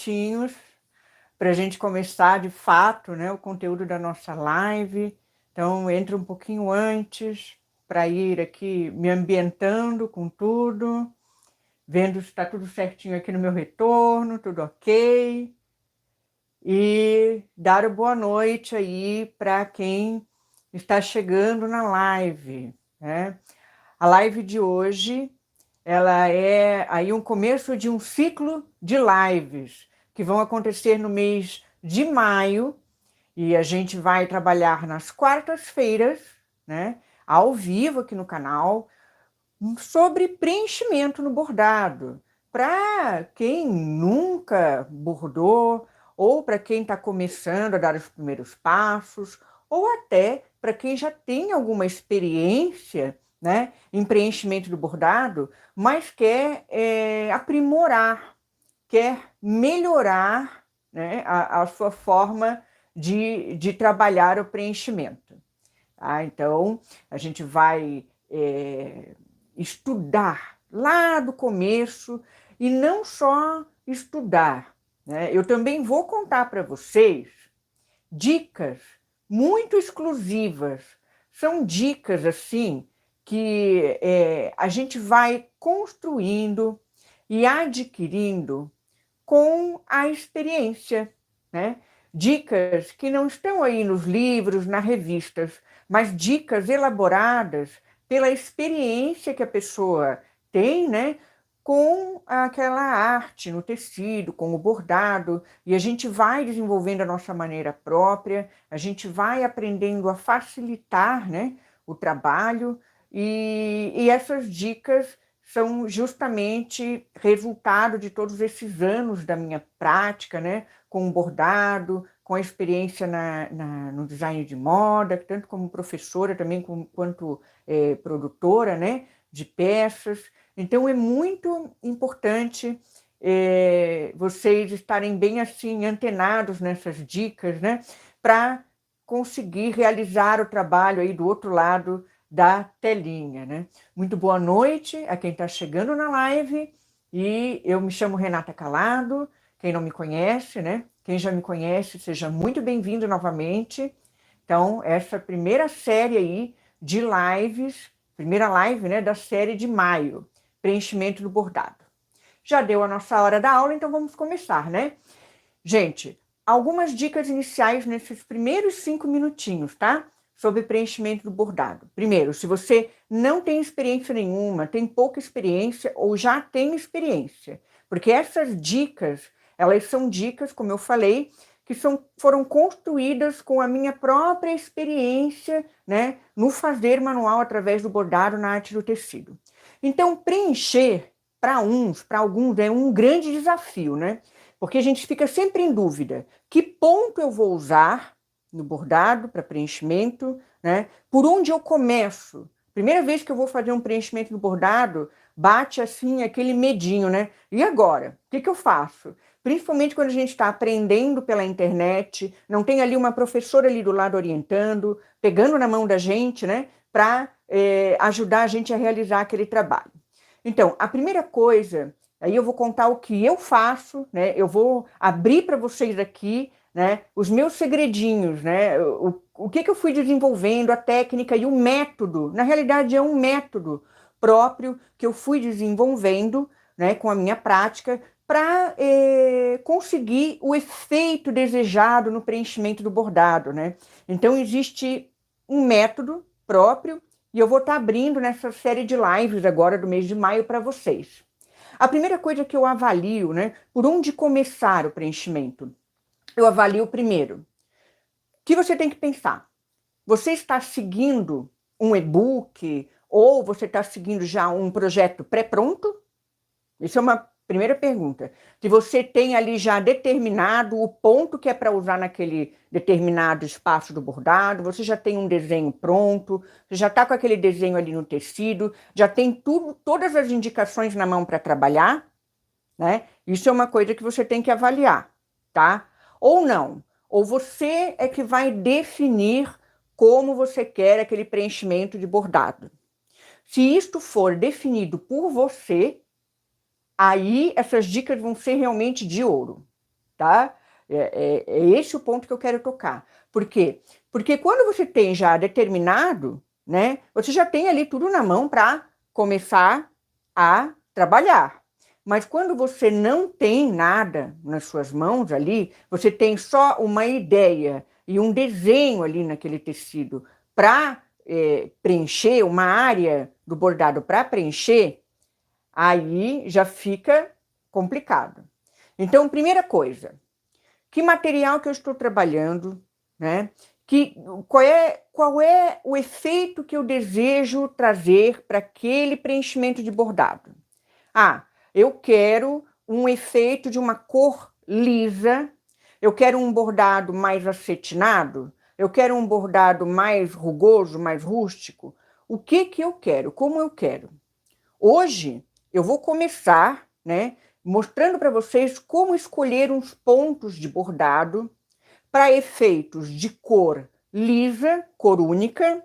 minutinhos para a gente começar de fato, né, o conteúdo da nossa live. Então, entre um pouquinho antes para ir aqui me ambientando com tudo, vendo se está tudo certinho aqui no meu retorno, tudo ok. E dar boa noite aí para quem está chegando na live, né? A live de hoje, ela é aí um começo de um ciclo de lives que vão acontecer no mês de maio, e a gente vai trabalhar nas quartas-feiras, né, ao vivo aqui no canal, sobre preenchimento no bordado. Para quem nunca bordou, ou para quem está começando a dar os primeiros passos, ou até para quem já tem alguma experiência, né, em preenchimento do bordado, mas quer aprimorar, quer melhorar, né, a sua forma de trabalhar o preenchimento. Tá? Então, a gente vai estudar lá do começo, e não só estudar, né? Eu também vou contar para vocês dicas muito exclusivas. São dicas assim que a gente vai construindo e adquirindo com a experiência, né? Dicas que não estão aí nos livros, nas revistas, mas dicas elaboradas pela experiência que a pessoa tem, né, com aquela arte no tecido, com o bordado, e a gente vai desenvolvendo a nossa maneira própria, a gente vai aprendendo a facilitar, né, o trabalho, e essas dicas são justamente resultado de todos esses anos da minha prática, né, com o bordado, com a experiência no design de moda, tanto como professora também quanto produtora, né, de peças. Então é muito importante vocês estarem bem assim antenados nessas dicas, né, para conseguir realizar o trabalho aí do outro lado da telinha, né? Muito boa noite a quem está chegando na live, e eu me chamo Renata Calado. Quem não me conhece, né? Quem já me conhece, seja muito bem-vindo novamente. Então, essa primeira série aí de lives, primeira live, né, da série de maio, preenchimento do bordado. Já deu a nossa hora da aula, então vamos começar, né? Gente, algumas dicas iniciais nesses primeiros 5 minutinhos, tá? Sobre preenchimento do bordado. Primeiro, se você não tem experiência nenhuma, tem pouca experiência ou já tem experiência, porque essas dicas, elas são dicas, como eu falei, que foram construídas com a minha própria experiência, né, no fazer manual através do bordado na arte do tecido. Então, preencher, para alguns, é um grande desafio, né? Porque a gente fica sempre em dúvida, que ponto eu vou usar no bordado para preenchimento, né? Por onde eu começo? Primeira vez que eu vou fazer um preenchimento no bordado, bate assim aquele medinho, né? E agora? O que eu faço? Principalmente quando a gente está aprendendo pela internet, não tem ali uma professora ali do lado orientando, pegando na mão da gente, né? Para ajudar a gente a realizar aquele trabalho. Então, a primeira coisa, aí eu vou contar o que eu faço, né? Eu vou abrir para vocês aqui, né, os meus segredinhos, né? O que eu fui desenvolvendo, a técnica e o método. Na realidade, é um método próprio que eu fui desenvolvendo, né, com a minha prática, para conseguir o efeito desejado no preenchimento do bordado, né? Então, existe um método próprio, e eu vou estar abrindo nessa série de lives agora do mês de maio para vocês. A primeira coisa que eu avalio, né, por onde começar o preenchimento? Eu avalio primeiro. O que você tem que pensar? Você está seguindo um e-book ou você está seguindo já um projeto pré-pronto? Isso é uma primeira pergunta. Se você tem ali já determinado o ponto que é para usar naquele determinado espaço do bordado, você já tem um desenho pronto, você já está com aquele desenho ali no tecido, já tem tudo, todas as indicações na mão para trabalhar, né? Isso é uma coisa que você tem que avaliar, tá? Ou não. Ou você é que vai definir como você quer aquele preenchimento de bordado. Se isto for definido por você, aí essas dicas vão ser realmente de ouro. tá? É esse o ponto que eu quero tocar. Por quê? Porque quando você tem já determinado, né, você já tem ali tudo na mão para começar a trabalhar. Mas quando você não tem nada nas suas mãos ali, você tem só uma ideia e um desenho ali naquele tecido para preencher, uma área do bordado para preencher, aí já fica complicado. Então, primeira coisa, que material que eu estou trabalhando, né? Qual é o efeito que eu desejo trazer para aquele preenchimento de bordado? Ah, eu quero um efeito de uma cor lisa, eu quero um bordado mais acetinado, eu quero um bordado mais rugoso, mais rústico. O que eu quero? Como eu quero? Hoje eu vou começar, né, mostrando para vocês como escolher uns pontos de bordado para efeitos de cor lisa, cor única,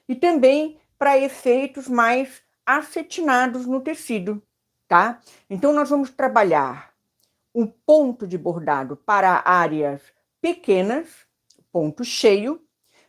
e também para efeitos mais acetinados no tecido, tá? Então nós vamos trabalhar um ponto de bordado para áreas pequenas, ponto cheio,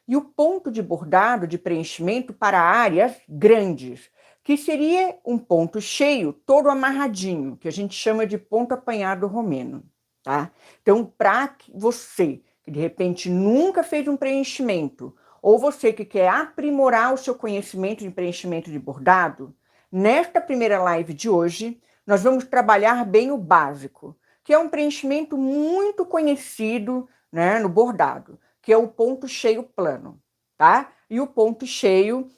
e o ponto de bordado de preenchimento para áreas grandes, que seria um ponto cheio todo amarradinho, que a gente chama de ponto apanhado romeno, tá? Então, para você que de repente nunca fez um preenchimento, ou você que quer aprimorar o seu conhecimento de preenchimento de bordado, nesta primeira live de hoje, nós vamos trabalhar bem o básico, que é um preenchimento muito conhecido, né, no bordado, que é o ponto cheio plano, tá? E o ponto cheio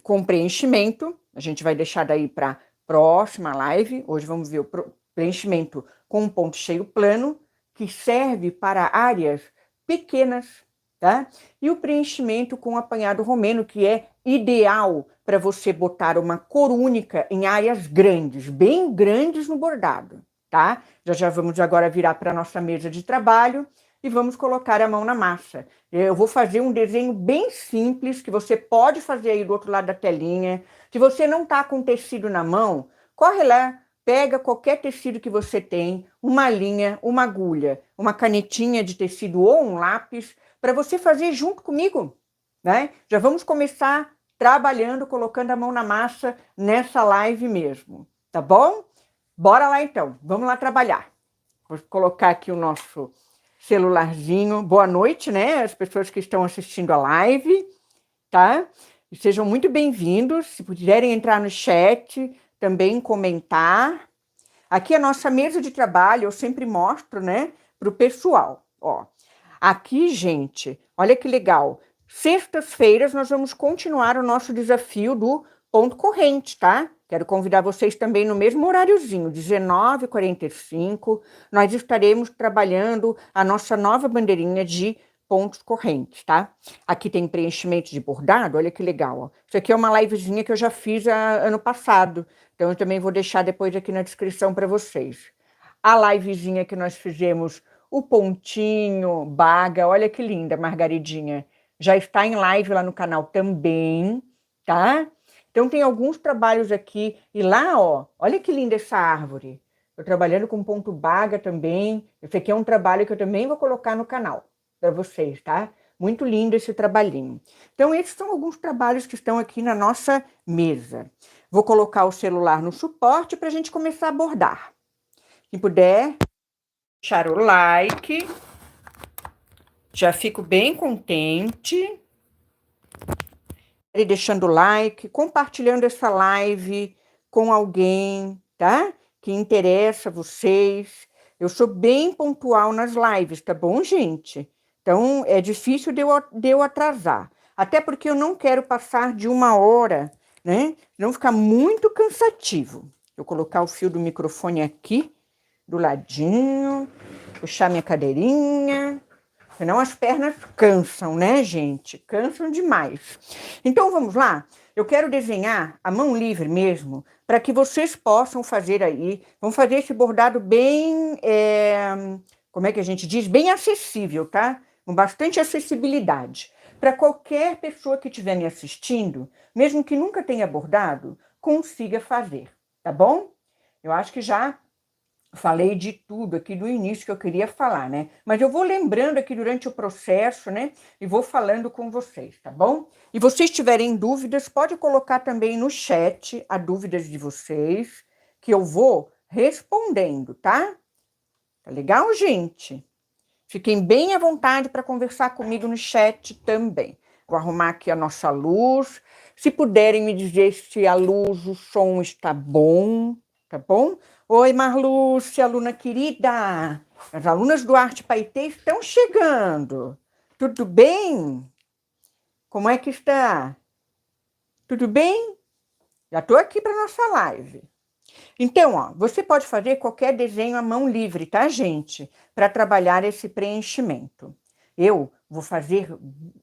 com preenchimento, a gente vai deixar daí para próxima live. Hoje vamos ver o preenchimento com um ponto cheio plano, que serve para áreas pequenas, tá? E o preenchimento com apanhado romeno, que é ideal para você botar uma cor única em áreas grandes, bem grandes no bordado, tá? Já vamos agora virar para a nossa mesa de trabalho e vamos colocar a mão na massa. Eu vou fazer um desenho bem simples, que você pode fazer aí do outro lado da telinha. Se você não está com tecido na mão, corre lá, pega qualquer tecido que você tem, uma linha, uma agulha, uma canetinha de tecido ou um lápis, para você fazer junto comigo, né? Já vamos começar trabalhando, colocando a mão na massa nessa live mesmo, tá bom? Bora lá então, vamos lá trabalhar. Vou colocar aqui o nosso celularzinho. Boa noite, né? As pessoas que estão assistindo a live, tá? E sejam muito bem-vindos. Se puderem entrar no chat, também comentar. Aqui a nossa mesa de trabalho, eu sempre mostro, né, para o pessoal. Ó, aqui, gente, olha que legal. Sextas-feiras nós vamos continuar o nosso desafio do ponto corrente, tá? Quero convidar vocês também no mesmo horáriozinho, 19h45, nós estaremos trabalhando a nossa nova bandeirinha de pontos correntes, tá? Aqui tem preenchimento de bordado, olha que legal, ó. Isso aqui é uma livezinha que eu já fiz ano passado, então eu também vou deixar depois aqui na descrição para vocês. A livezinha que nós fizemos, o pontinho, baga, olha que linda, Margaridinha. Já está em live lá no canal também, tá? Então, tem alguns trabalhos aqui. E lá, ó, olha que linda essa árvore. Estou trabalhando com ponto baga também. Esse aqui é um trabalho que eu também vou colocar no canal para vocês, tá? Muito lindo esse trabalhinho. Então, esses são alguns trabalhos que estão aqui na nossa mesa. Vou colocar o celular no suporte para a gente começar a bordar. Quem puder, deixar o like. Já fico bem contente. E deixando o like, compartilhando essa live com alguém, tá? Que interessa a vocês. Eu sou bem pontual nas lives, tá bom, gente? Então, é difícil de eu atrasar. Até porque eu não quero passar de 1 hora, né? Não ficar muito cansativo. Vou colocar o fio do microfone aqui, do ladinho, puxar minha cadeirinha. Senão as pernas cansam, né, gente? Cansam demais. Então, vamos lá? Eu quero desenhar a mão livre mesmo, para que vocês possam fazer aí. Vamos fazer esse bordado bem, como é que a gente diz? Bem acessível, tá? Com bastante acessibilidade. Para qualquer pessoa que estiver me assistindo, mesmo que nunca tenha bordado, consiga fazer, tá bom? Eu acho que já falei de tudo aqui do início que eu queria falar, né? Mas eu vou lembrando aqui durante o processo, né? E vou falando com vocês, tá bom? E vocês tiverem dúvidas, pode colocar também no chat as dúvidas de vocês, que eu vou respondendo, tá? Tá legal, gente? Fiquem bem à vontade para conversar comigo no chat também. Vou arrumar aqui a nossa luz. Se puderem me dizer se a luz, o som está bom, tá bom? Oi, Marlúcia, aluna querida. As alunas do Arte Paetê estão chegando. Tudo bem? Como é que está? Tudo bem? Já estou aqui para nossa live. Então, ó, você pode fazer qualquer desenho à mão livre, tá, gente? Para trabalhar esse preenchimento. Eu vou fazer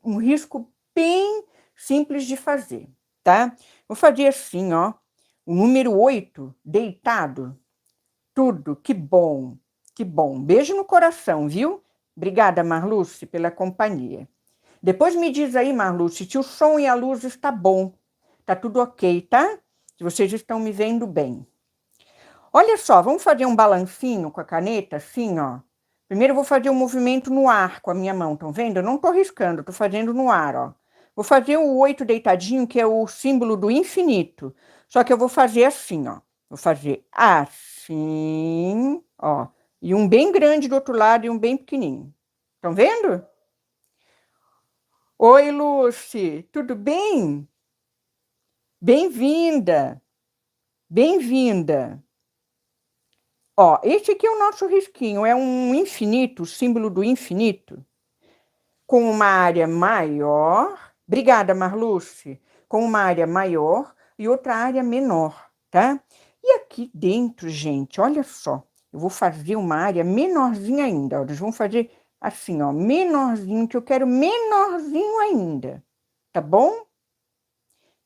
um risco bem simples de fazer, tá? Vou fazer assim, ó, o número 8, deitado. Tudo, que bom, que bom. Beijo no coração, viu? Obrigada, Marluce, pela companhia. Depois me diz aí, Marluce, se o som e a luz está bom. Tá tudo ok, tá? Se vocês estão me vendo bem. Olha só, vamos fazer um balancinho com a caneta, assim, ó. Primeiro eu vou fazer um movimento no ar com a minha mão, estão vendo? Eu não tô riscando, tô fazendo no ar, ó. Vou fazer o 8 deitadinho, que é o símbolo do infinito. Só que eu vou fazer assim, ó. Vou fazer assim, ó. E um bem grande do outro lado e um bem pequenininho. Estão vendo? Oi, Lucy, tudo bem? Bem-vinda, bem-vinda. Ó, esse aqui é o nosso risquinho, é um infinito, o símbolo do infinito, com uma área maior. Obrigada, Marluce. Com uma área maior e outra área menor, tá? E aqui dentro, gente, olha só, eu vou fazer uma área menorzinha ainda. Ó, nós vamos fazer assim, ó, menorzinho, que eu quero menorzinho ainda, tá bom?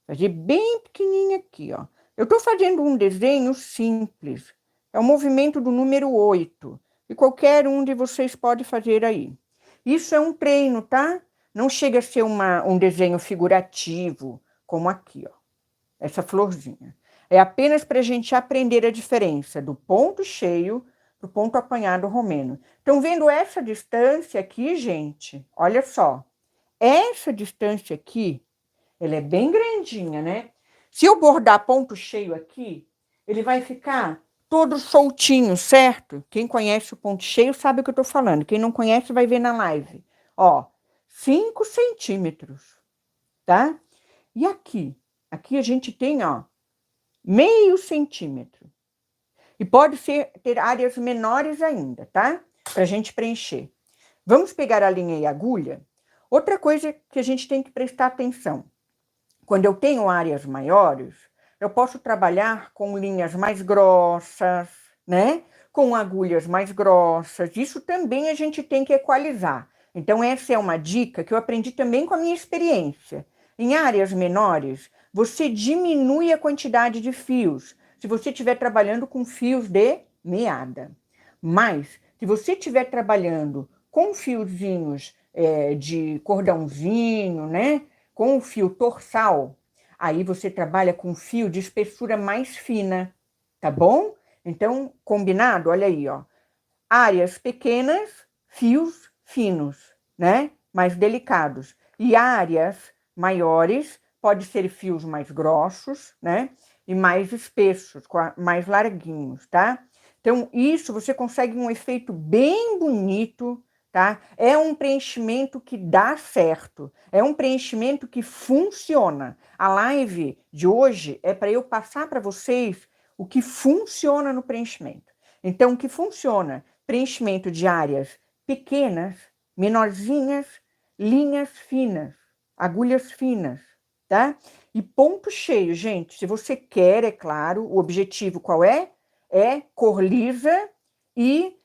Fazer bem pequenininho aqui, ó. Eu tô fazendo um desenho simples. É o movimento do número 8. E qualquer um de vocês pode fazer aí. Isso é um treino, tá? Não chega a ser um desenho figurativo, como aqui, ó. Essa florzinha. É apenas para a gente aprender a diferença do ponto cheio do ponto apanhado romeno. Estão vendo essa distância aqui, gente? Olha só. Essa distância aqui, ela é bem grandinha, né? Se eu bordar ponto cheio aqui, ele vai ficar todo soltinho, certo? Quem conhece o ponto cheio sabe o que eu tô falando. Quem não conhece vai ver na live. Ó, 5 centímetros, tá? E aqui? Aqui a gente tem, ó, meio centímetro. E pode ter áreas menores ainda, tá? Pra gente preencher. Vamos pegar a linha e a agulha. Outra coisa que a gente tem que prestar atenção. Quando eu tenho áreas maiores, eu posso trabalhar com linhas mais grossas, né? Com agulhas mais grossas. Isso também a gente tem que equalizar. Então, essa é uma dica que eu aprendi também com a minha experiência. Em áreas menores, você diminui a quantidade de fios, se você estiver trabalhando com fios de meada. Mas, se você estiver trabalhando com fiozinhos de cordãozinho, né? Com o fio torsal, aí você trabalha com fio de espessura mais fina, tá bom? Então, combinado? Olha aí, ó. Áreas pequenas, fios finos, né? Mais delicados. E áreas maiores, pode ser fios mais grossos, né? E mais espessos, mais larguinhos, tá? Então, isso você consegue um efeito bem bonito, tá? É um preenchimento que dá certo, é um preenchimento que funciona. A live de hoje é para eu passar para vocês o que funciona no preenchimento. Então, o que funciona? Preenchimento de áreas pequenas, menorzinhas, linhas finas, agulhas finas, tá? E ponto cheio, gente, se você quer, é claro, o objetivo qual é? É cor lisa e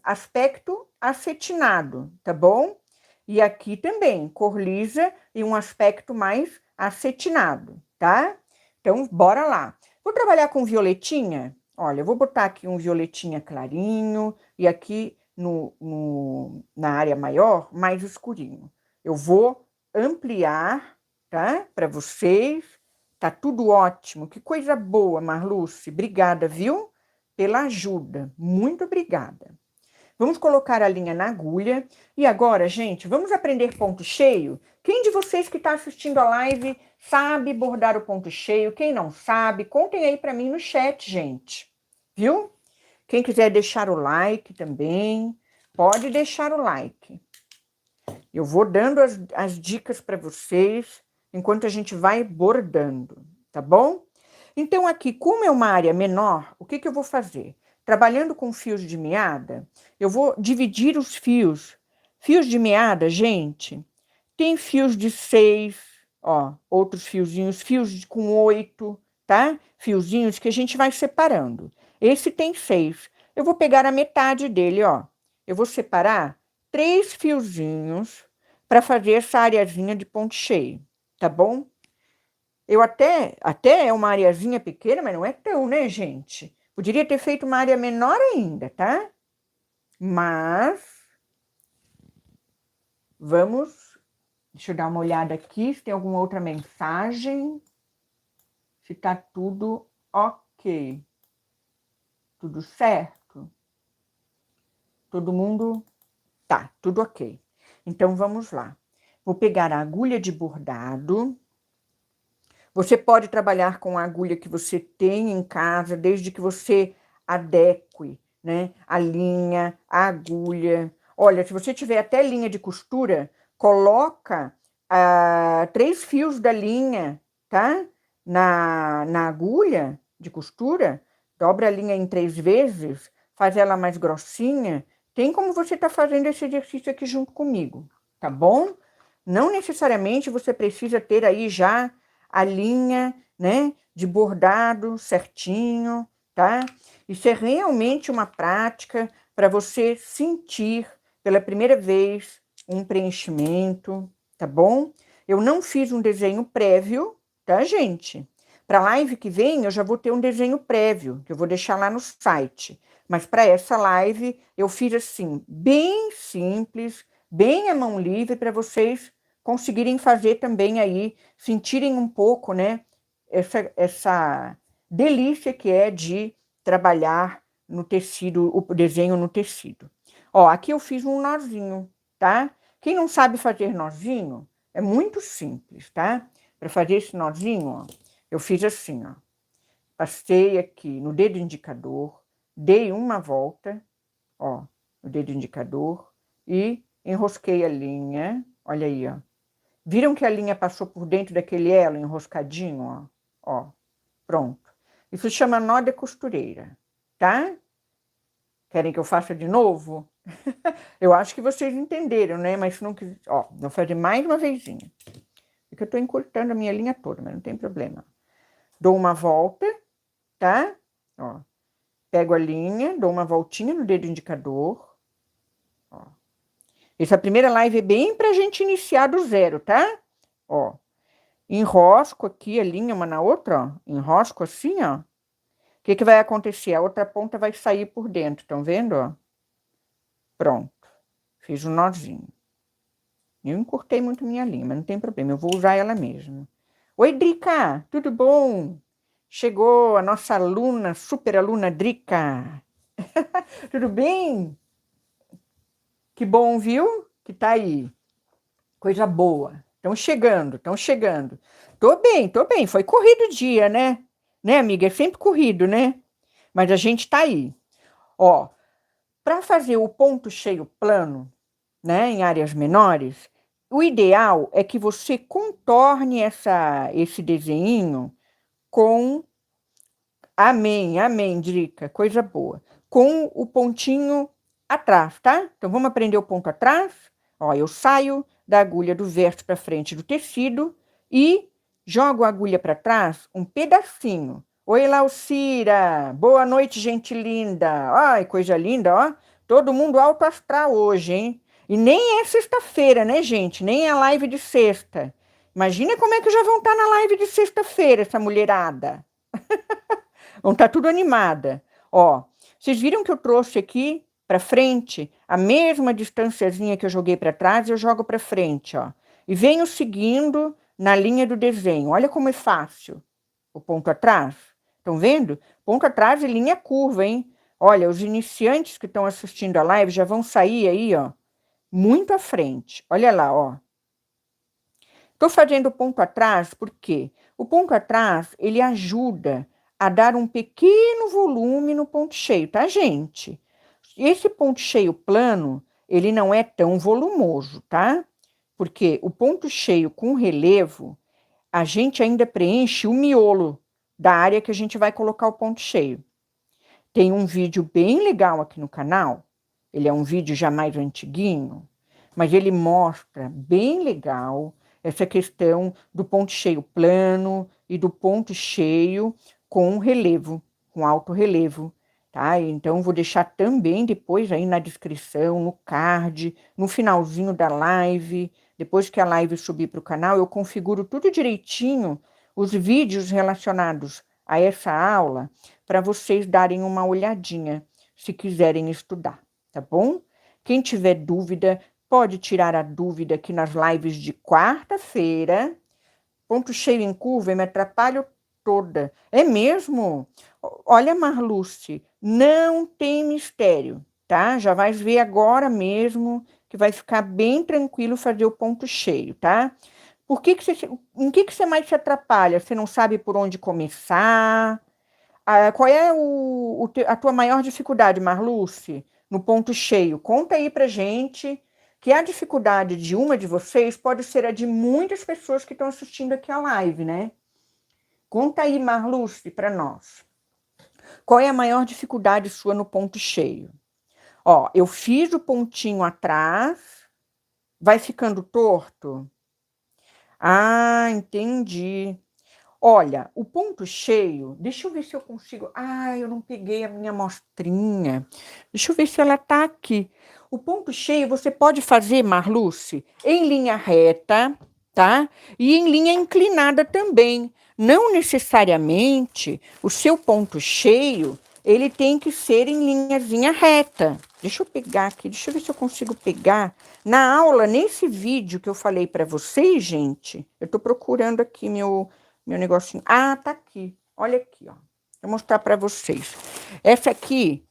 aspecto acetinado, tá bom? E aqui também, cor lisa e um aspecto mais acetinado, tá? Então, bora lá. Vou trabalhar com violetinha? Olha, eu vou botar aqui um violetinha clarinho e aqui na área maior, mais escurinho. Eu vou ampliar, tá? Para vocês. Tá tudo ótimo. Que coisa boa, Marluce. Obrigada, viu? pela ajuda. Muito obrigada. Vamos colocar a linha na agulha. E agora, gente, vamos aprender ponto cheio? Quem de vocês que está assistindo a live sabe bordar o ponto cheio? Quem não sabe, contem aí para mim no chat, gente. Viu? Quem quiser deixar o like também, pode deixar o like. Eu vou dando as dicas para vocês enquanto a gente vai bordando, tá bom? Então, aqui, como é uma área menor, o que eu vou fazer? Trabalhando com fios de meada, eu vou dividir os fios. Fios de meada, gente, tem fios de 6, ó, outros fiozinhos, com 8, tá? Fiozinhos que a gente vai separando. Esse tem 6. Eu vou pegar a metade dele, ó. Eu vou separar 3 fiozinhos para fazer essa areazinha de ponto cheio, tá bom? Eu até é uma areazinha pequena, mas não é tão, né, gente? Poderia ter feito uma área menor ainda, tá? Mas vamos, deixa eu dar uma olhada aqui se tem alguma outra mensagem. Se tá tudo ok. Tudo certo? Todo mundo? Tá, tudo ok. Então, vamos lá. Vou pegar a agulha de bordado. Você pode trabalhar com a agulha que você tem em casa, desde que você adeque, né? A linha, a agulha. Olha, se você tiver até linha de costura, coloca 3 fios da linha, tá? Na agulha de costura, dobra a linha em 3 vezes, faz ela mais grossinha. Tem como você tá fazendo esse exercício aqui junto comigo, tá bom? Não necessariamente você precisa ter aí já a linha, né, de bordado certinho, tá? Isso é realmente uma prática para você sentir pela primeira vez um preenchimento, tá bom? Eu não fiz um desenho prévio, tá, gente? Para a live que vem, eu já vou ter um desenho prévio, que eu vou deixar lá no site. Mas para essa live, eu fiz assim, bem simples, bem à mão livre, para vocês conseguirem fazer também aí, sentirem um pouco, né, essa delícia que é de trabalhar no tecido, o desenho no tecido. Ó, aqui eu fiz um nozinho, tá? Quem não sabe fazer nozinho, é muito simples, tá? Para fazer esse nozinho, ó, eu fiz assim, ó. Passei aqui no dedo indicador, dei uma volta, ó, no dedo indicador, e enrosquei a linha, olha aí, ó. Viram que a linha passou por dentro daquele elo enroscadinho, ó? Ó, pronto. Isso chama nó de costureira, tá? Querem que eu faça de novo? Eu acho que vocês entenderam, né? Mas se não quiser, ó, vou fazer mais uma vezinha. Porque eu tô encurtando a minha linha toda, mas não tem problema. Dou uma volta, tá? Ó, pego a linha, dou uma voltinha no dedo indicador. Ó. Essa primeira live é bem pra gente iniciar do zero, tá? Ó. Enrosco aqui a linha uma na outra, ó. Enrosco assim, ó. O que vai acontecer? A outra ponta vai sair por dentro, estão vendo, ó? Pronto. Fiz um nozinho. Eu encurtei muito minha linha, mas não tem problema, eu vou usar ela mesmo. Oi, Drica, tudo bom? Chegou a nossa aluna, super aluna Drica. Tudo bem? Que bom, viu? Que tá aí. Coisa boa. Estão chegando, estão chegando. Tô bem. Foi corrido o dia, né? Né, amiga? É sempre corrido, né? Mas a gente tá aí. Ó, para fazer o ponto cheio plano, né, em áreas menores, o ideal é que você contorne esse desenho com... Amém, Drica, coisa boa. Com o pontinho atrás, tá? Então, vamos aprender o ponto atrás? Ó, eu saio da agulha do verso para frente do tecido e jogo a agulha para trás um pedacinho. Oi, Laucira! Boa noite, gente linda! Ai, coisa linda, ó. Todo mundo alto astral hoje, hein? E nem é sexta-feira, né, gente? Nem é a live de sexta. Imagina como é que já vão estar na live de sexta-feira, essa mulherada. Vão estar tudo animada. Ó, vocês viram que eu trouxe aqui para frente a mesma distanciazinha que eu joguei para trás, eu jogo para frente, ó. E venho seguindo na linha do desenho. Olha como é fácil o ponto atrás. Estão vendo? Ponto atrás e linha curva, hein? Olha, os iniciantes que estão assistindo a live já vão sair aí, ó, muito à frente. Olha lá, ó. Estou fazendo o ponto atrás porque o ponto atrás, ele ajuda a dar um pequeno volume no ponto cheio, tá, gente? Esse ponto cheio plano, ele não é tão volumoso, tá? Porque o ponto cheio com relevo, a gente ainda preenche o miolo da área que a gente vai colocar o ponto cheio. Tem um vídeo bem legal aqui no canal, ele é um vídeo já mais antiguinho, mas ele mostra bem legal essa questão do ponto cheio plano e do ponto cheio com relevo, com alto relevo, tá? Então, vou deixar também depois aí na descrição, no card, no finalzinho da live, depois que a live subir para o canal, eu configuro tudo direitinho, os vídeos relacionados a essa aula, para vocês darem uma olhadinha, se quiserem estudar, tá bom? Quem tiver dúvida, pode tirar a dúvida aqui nas lives de quarta-feira. Ponto cheio em curva, eu me atrapalho toda. É mesmo? Olha, Marluce, não tem mistério, tá? Já vai ver agora mesmo que vai ficar bem tranquilo fazer o ponto cheio, tá? Em que você mais se atrapalha? Você não sabe por onde começar? Qual é a tua maior dificuldade, Marluce, no ponto cheio? Conta aí pra gente, que a dificuldade de uma de vocês pode ser a de muitas pessoas que estão assistindo aqui a live, né? Conta aí, Marluce, para nós. Qual é a maior dificuldade sua no ponto cheio? Ó, eu fiz o pontinho atrás, vai ficando torto? Ah, entendi. Olha, o ponto cheio, deixa eu ver se eu consigo. Ah, eu não peguei a minha amostrinha. Deixa eu ver se ela tá aqui. O ponto cheio você pode fazer, Marluce, em linha reta, tá? E em linha inclinada também. Não necessariamente o seu ponto cheio, ele tem que ser em linhazinha reta. Deixa eu pegar aqui, deixa eu ver se eu consigo pegar. Na aula, nesse vídeo que eu falei para vocês, gente, eu tô procurando aqui meu negocinho. Ah, tá aqui. Olha aqui, ó. Vou mostrar para vocês. Essa aqui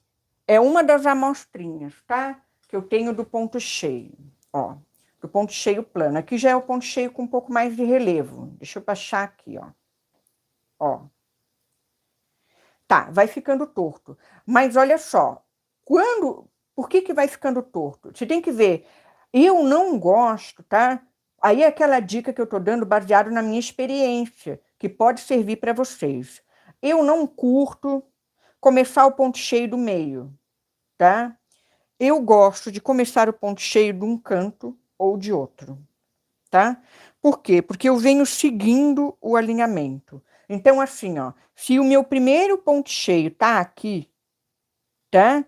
é uma das amostrinhas, tá? Que eu tenho do ponto cheio. Ó, do ponto cheio plano. Aqui já é o ponto cheio com um pouco mais de relevo. Deixa eu baixar aqui, ó. Ó. Tá, vai ficando torto. Mas olha só, por que vai ficando torto? Você tem que ver. Eu não gosto, tá? Aí é aquela dica que eu tô dando baseado na minha experiência, que pode servir para vocês. Eu não curto começar o ponto cheio do meio, tá? Eu gosto de começar o ponto cheio de um canto ou de outro, tá? Por quê? Porque eu venho seguindo o alinhamento. Então, assim, ó, se o meu primeiro ponto cheio tá aqui, tá?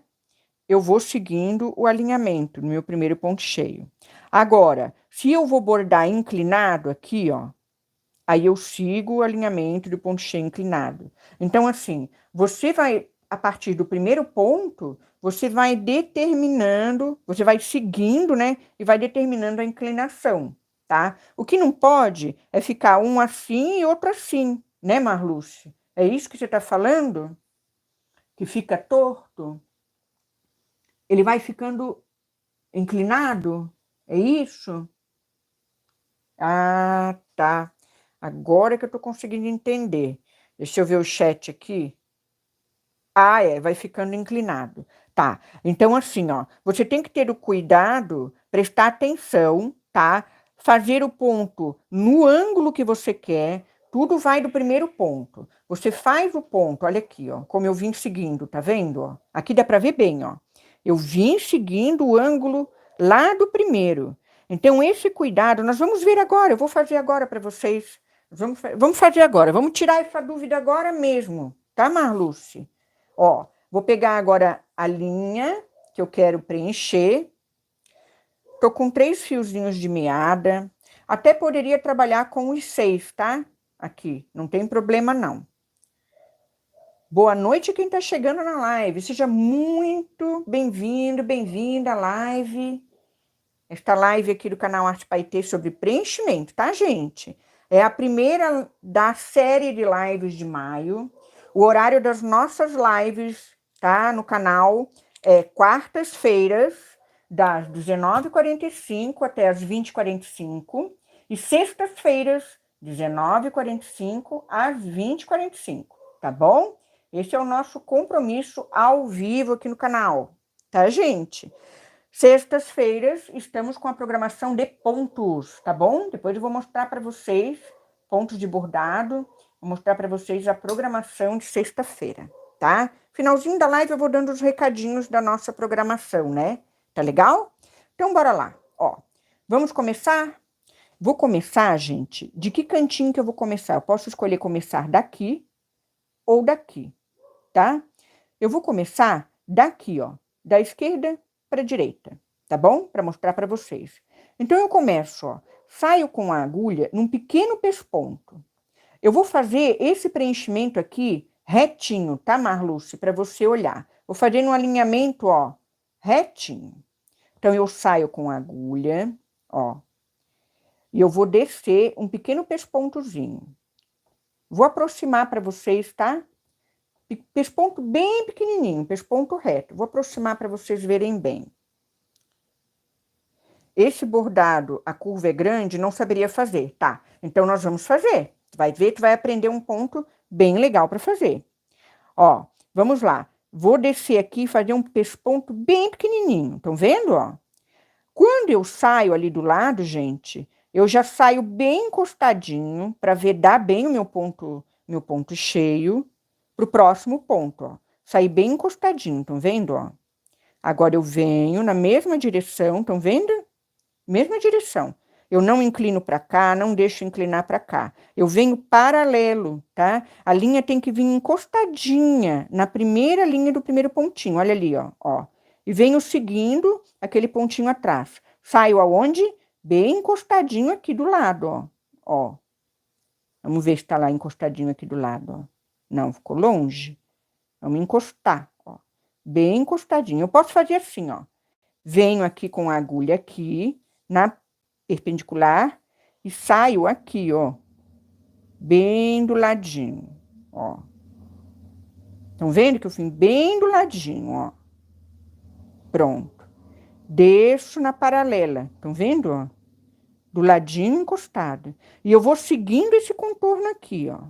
Eu vou seguindo o alinhamento no meu primeiro ponto cheio. Agora, se eu vou bordar inclinado aqui, ó, aí eu sigo o alinhamento do ponto cheio inclinado. Então, assim, você vai, a partir do primeiro ponto, você vai determinando, você vai seguindo, né? E vai determinando a inclinação, tá? O que não pode é ficar um assim e outro assim, né, Marluce? É isso que você está falando? Que fica torto? Ele vai ficando inclinado? É isso? Ah, tá. Agora que eu tô conseguindo entender. Deixa eu ver o chat aqui. Ah, vai ficando inclinado. Tá. Então, assim, ó, você tem que ter o cuidado, prestar atenção, tá? Fazer o ponto no ângulo que você quer. Tudo vai do primeiro ponto. Você faz o ponto, olha aqui, ó, como eu vim seguindo, tá vendo? Ó? Aqui dá para ver bem, ó. Eu vim seguindo o ângulo lá do primeiro. Então, esse cuidado, nós vamos ver agora, eu vou fazer agora para vocês. Vamos fazer agora, vamos tirar essa dúvida agora mesmo, tá, Marluce? Ó, vou pegar agora a linha que eu quero preencher. Tô com 3 fiozinhos de meada. Até poderia trabalhar com os 6, tá? Aqui, não tem problema não. Boa noite quem tá chegando na live. Seja muito bem-vindo, bem-vinda à live. Esta live aqui do canal Arte Paetê sobre preenchimento, tá, gente? É a primeira da série de lives de maio. o horário das nossas lives, tá? No canal é quartas-feiras, das 19h45 até as 20h45, e sextas-feiras, 19h45 às 20h45, tá bom? Esse é o nosso compromisso ao vivo aqui no canal, tá, gente? Sextas-feiras estamos com a programação de pontos, tá bom? Depois eu vou mostrar para vocês pontos de bordado, vou mostrar para vocês a programação de sexta-feira, tá? Finalzinho da live eu vou dando os recadinhos da nossa programação, né? Tá legal? Então bora lá, ó. Vamos começar? Vou começar, gente, de que cantinho que eu vou começar? Eu posso escolher começar daqui ou daqui, tá? Eu vou começar daqui, ó, da esquerda para a direita, tá bom? Para mostrar para vocês. Então, eu começo, ó, saio com a agulha num pequeno pesponto. Eu vou fazer esse preenchimento aqui retinho, tá, Marluce? Para você olhar. Vou fazer um alinhamento, ó, retinho. Então, eu saio com a agulha, ó, e eu vou descer um pequeno pespontozinho. Vou aproximar para vocês, tá? Pesponto bem pequenininho, pesponto reto. Vou aproximar para vocês verem bem. Esse bordado, a curva é grande, não saberia fazer, tá? Então, nós vamos fazer. Tu vai ver, tu vai aprender um ponto bem legal para fazer. Ó, vamos lá. Vou descer aqui e fazer um pesponto bem pequenininho. Estão vendo, ó? Quando eu saio ali do lado, gente, eu já saio bem encostadinho para ver dar bem o meu ponto cheio pro próximo ponto, ó. Saí bem encostadinho, estão vendo, ó? Agora eu venho na mesma direção, estão vendo? Mesma direção. Eu não inclino para cá, não deixo inclinar para cá. Eu venho paralelo, tá? A linha tem que vir encostadinha na primeira linha do primeiro pontinho. Olha ali, ó. E venho seguindo aquele pontinho atrás. Saio aonde? Bem encostadinho aqui do lado, ó. Vamos ver se tá lá encostadinho aqui do lado, ó. Não, ficou longe. Vamos encostar, ó. Bem encostadinho. Eu posso fazer assim, ó. Venho aqui com a agulha aqui, na perpendicular, e saio aqui, ó. Bem do ladinho, ó. Estão vendo que eu vim bem do ladinho, ó. Pronto. Desço na paralela. Estão vendo, ó? Do ladinho encostado. E eu vou seguindo esse contorno aqui, ó.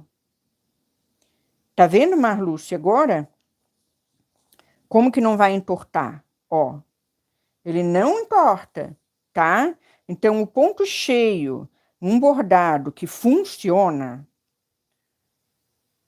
Tá vendo, Marluce, agora? Como que não vai entortar? Ó, ele não entorta, tá? Então, o ponto cheio, um bordado que funciona,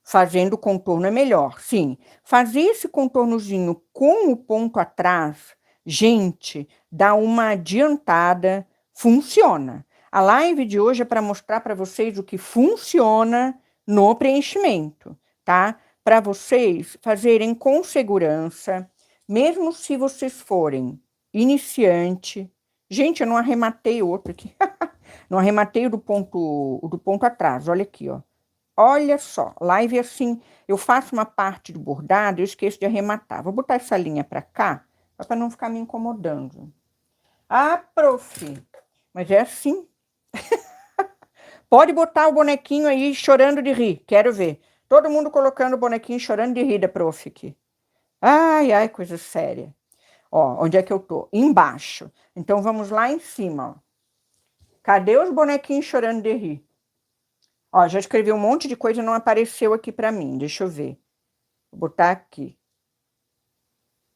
fazendo contorno é melhor. Sim, fazer esse contornozinho com o ponto atrás, gente, dá uma adiantada, funciona. A live de hoje é para mostrar para vocês o que funciona no preenchimento, tá? Para vocês fazerem com segurança, mesmo se vocês forem iniciante. Gente, eu não arrematei outro aqui. Não arrematei o do ponto atrás, olha aqui, ó. Olha só, live assim, eu faço uma parte do bordado, eu esqueço de arrematar. Vou botar essa linha para cá, para não ficar me incomodando. Ah, prof, mas é assim. Pode botar o bonequinho aí chorando de rir, quero ver. Todo mundo colocando o bonequinho chorando de rir da prof aqui. Ai, ai, coisa séria. Ó, onde é que eu tô? Embaixo. Então, vamos lá em cima, ó. Cadê os bonequinhos chorando de rir? Ó, já escrevi um monte de coisa e não apareceu aqui para mim. Deixa eu ver. Vou botar aqui.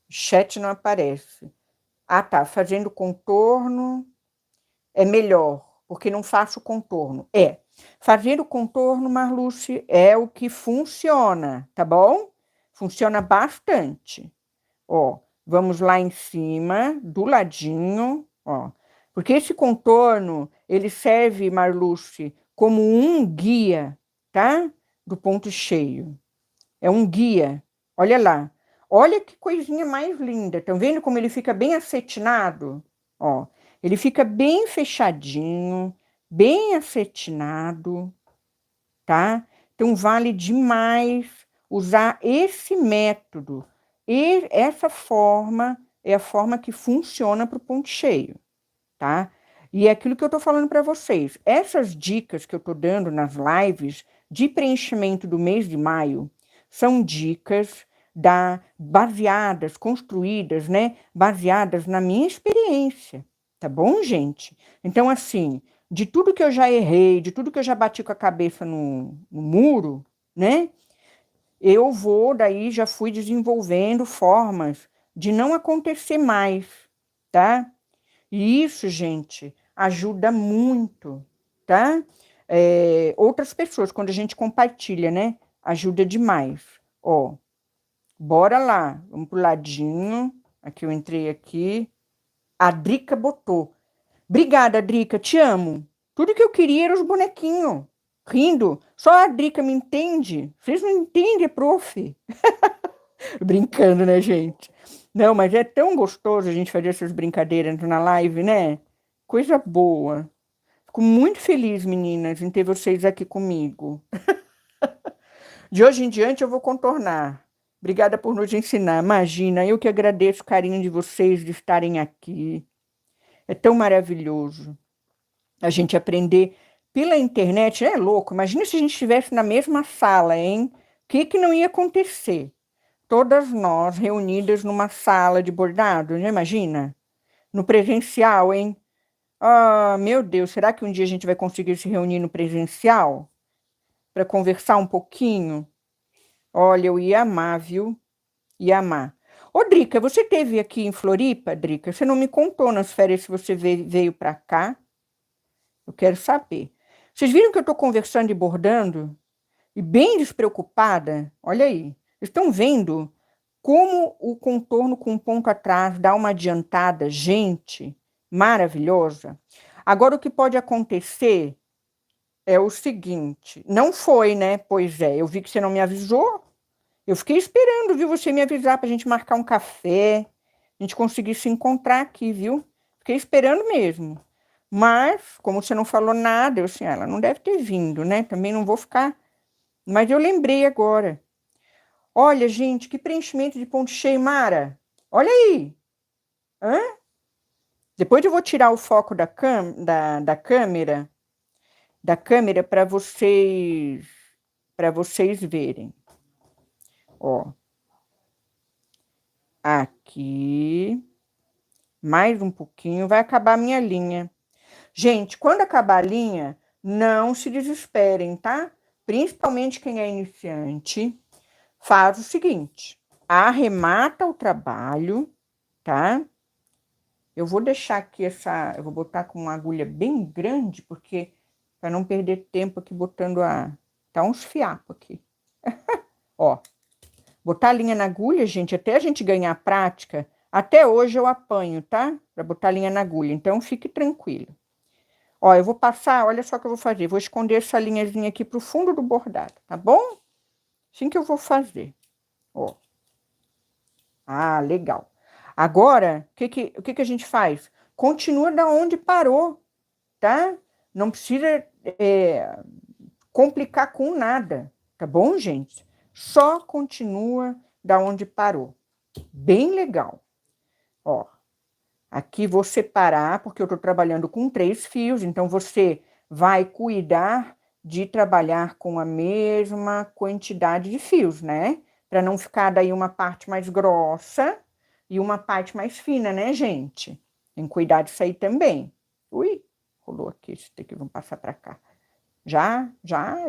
Chat não aparece. Ah, tá. Fazendo contorno é melhor, porque não faço contorno. Fazer o contorno, Marluce, é o que funciona, tá bom? Funciona bastante. Ó, vamos lá em cima, do ladinho, ó. Porque esse contorno, ele serve, Marluce, como um guia, tá? Do ponto cheio. É um guia. Olha lá. Olha que coisinha mais linda. Estão vendo como ele fica bem acetinado? Ó, ele fica bem fechadinho, bem acetinado, tá? Então, vale demais usar esse método. E essa forma é a forma que funciona para o ponto cheio, tá? E é aquilo que eu tô falando para vocês. Essas dicas que eu tô dando nas lives de preenchimento do mês de maio são dicas baseadas, construídas, né? Baseadas na minha experiência, tá bom, gente? Então, assim, de tudo que eu já errei, de tudo que eu já bati com a cabeça no muro, né? Eu daí já fui desenvolvendo formas de não acontecer mais, tá? E isso, gente, ajuda muito, tá? Outras pessoas, quando a gente compartilha, né? Ajuda demais. Ó, bora lá, vamos pro ladinho. Aqui eu entrei aqui. A Drica botou. Obrigada, Drica, te amo. Tudo que eu queria era os bonequinhos. Rindo. Só a Drica me entende. Vocês não entendem, prof. Brincando, né, gente? Não, mas é tão gostoso a gente fazer essas brincadeiras na live, né? Coisa boa. Fico muito feliz, meninas, em ter vocês aqui comigo. De hoje em diante eu vou contornar. Obrigada por nos ensinar. Imagina, eu que agradeço o carinho de vocês de estarem aqui. É tão maravilhoso a gente aprender pela internet. É louco. Imagina se a gente estivesse na mesma sala, hein? O que não ia acontecer? Todas nós reunidas numa sala de bordado, já imagina? No presencial, hein? Ah, meu Deus, será que um dia a gente vai conseguir se reunir no presencial? Para conversar um pouquinho? Olha, eu ia amar, viu? Ia amar. Ô, Drica, você teve aqui em Floripa, Drica? Você não me contou nas férias se você veio para cá? Eu quero saber. Vocês viram que eu estou conversando e bordando? E bem despreocupada? Olha aí. Estão vendo como o contorno com um ponto atrás dá uma adiantada, gente, maravilhosa? Agora, o que pode acontecer é o seguinte. Não foi, né? Pois é, eu vi que você não me avisou. Eu fiquei esperando, viu, você me avisar para a gente marcar um café, a gente conseguir se encontrar aqui, viu? Fiquei esperando mesmo. Mas, como você não falou nada, eu assim, ela não deve ter vindo, né? Também não vou ficar. Mas eu lembrei agora. Olha, gente, que preenchimento de ponto cheio, Mara. Olha aí. Hã? Depois eu vou tirar o foco da câmera para vocês verem. Ó. Aqui. Mais um pouquinho, vai acabar a minha linha. Gente, quando acabar a linha, não se desesperem, tá? Principalmente quem é iniciante, faz o seguinte, arremata o trabalho, tá? Eu vou deixar aqui eu vou botar com uma agulha bem grande, porque para não perder tempo aqui botando tá uns fiapos aqui. Ó, botar a linha na agulha, gente, até a gente ganhar prática, até hoje eu apanho, tá? Para botar a linha na agulha, então fique tranquilo. Ó, eu vou passar, olha só o que eu vou fazer. Vou esconder essa linhazinha aqui pro fundo do bordado, tá bom? Assim que eu vou fazer. Ó. Ah, legal. Agora, o que a gente faz? Continua da onde parou, tá? Não precisa complicar com nada, tá bom, gente? Só continua da onde parou. Bem legal. Ó. Aqui vou separar, porque eu estou trabalhando com 3 fios, então você vai cuidar de trabalhar com a mesma quantidade de fios, né? Para não ficar daí uma parte mais grossa e uma parte mais fina, né, gente? Tem que cuidar disso aí também. Ui, rolou aqui, esse daqui, vamos passar para cá. Já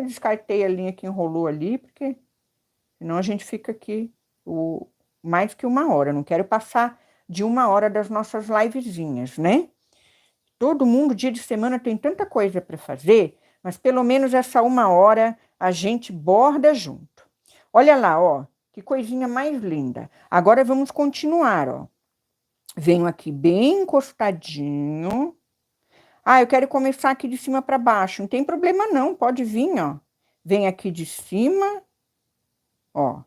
descartei a linha que enrolou ali, porque senão a gente fica aqui mais que 1 hora. Eu não quero passar de 1 hora das nossas livezinhas, né? Todo mundo, dia de semana, tem tanta coisa para fazer, mas pelo menos essa 1 hora a gente borda junto. Olha lá, ó, que coisinha mais linda. Agora vamos continuar, ó. Venho aqui bem encostadinho. Ah, eu quero começar aqui de cima para baixo. Não tem problema não, pode vir, ó. Vem aqui de cima, ó,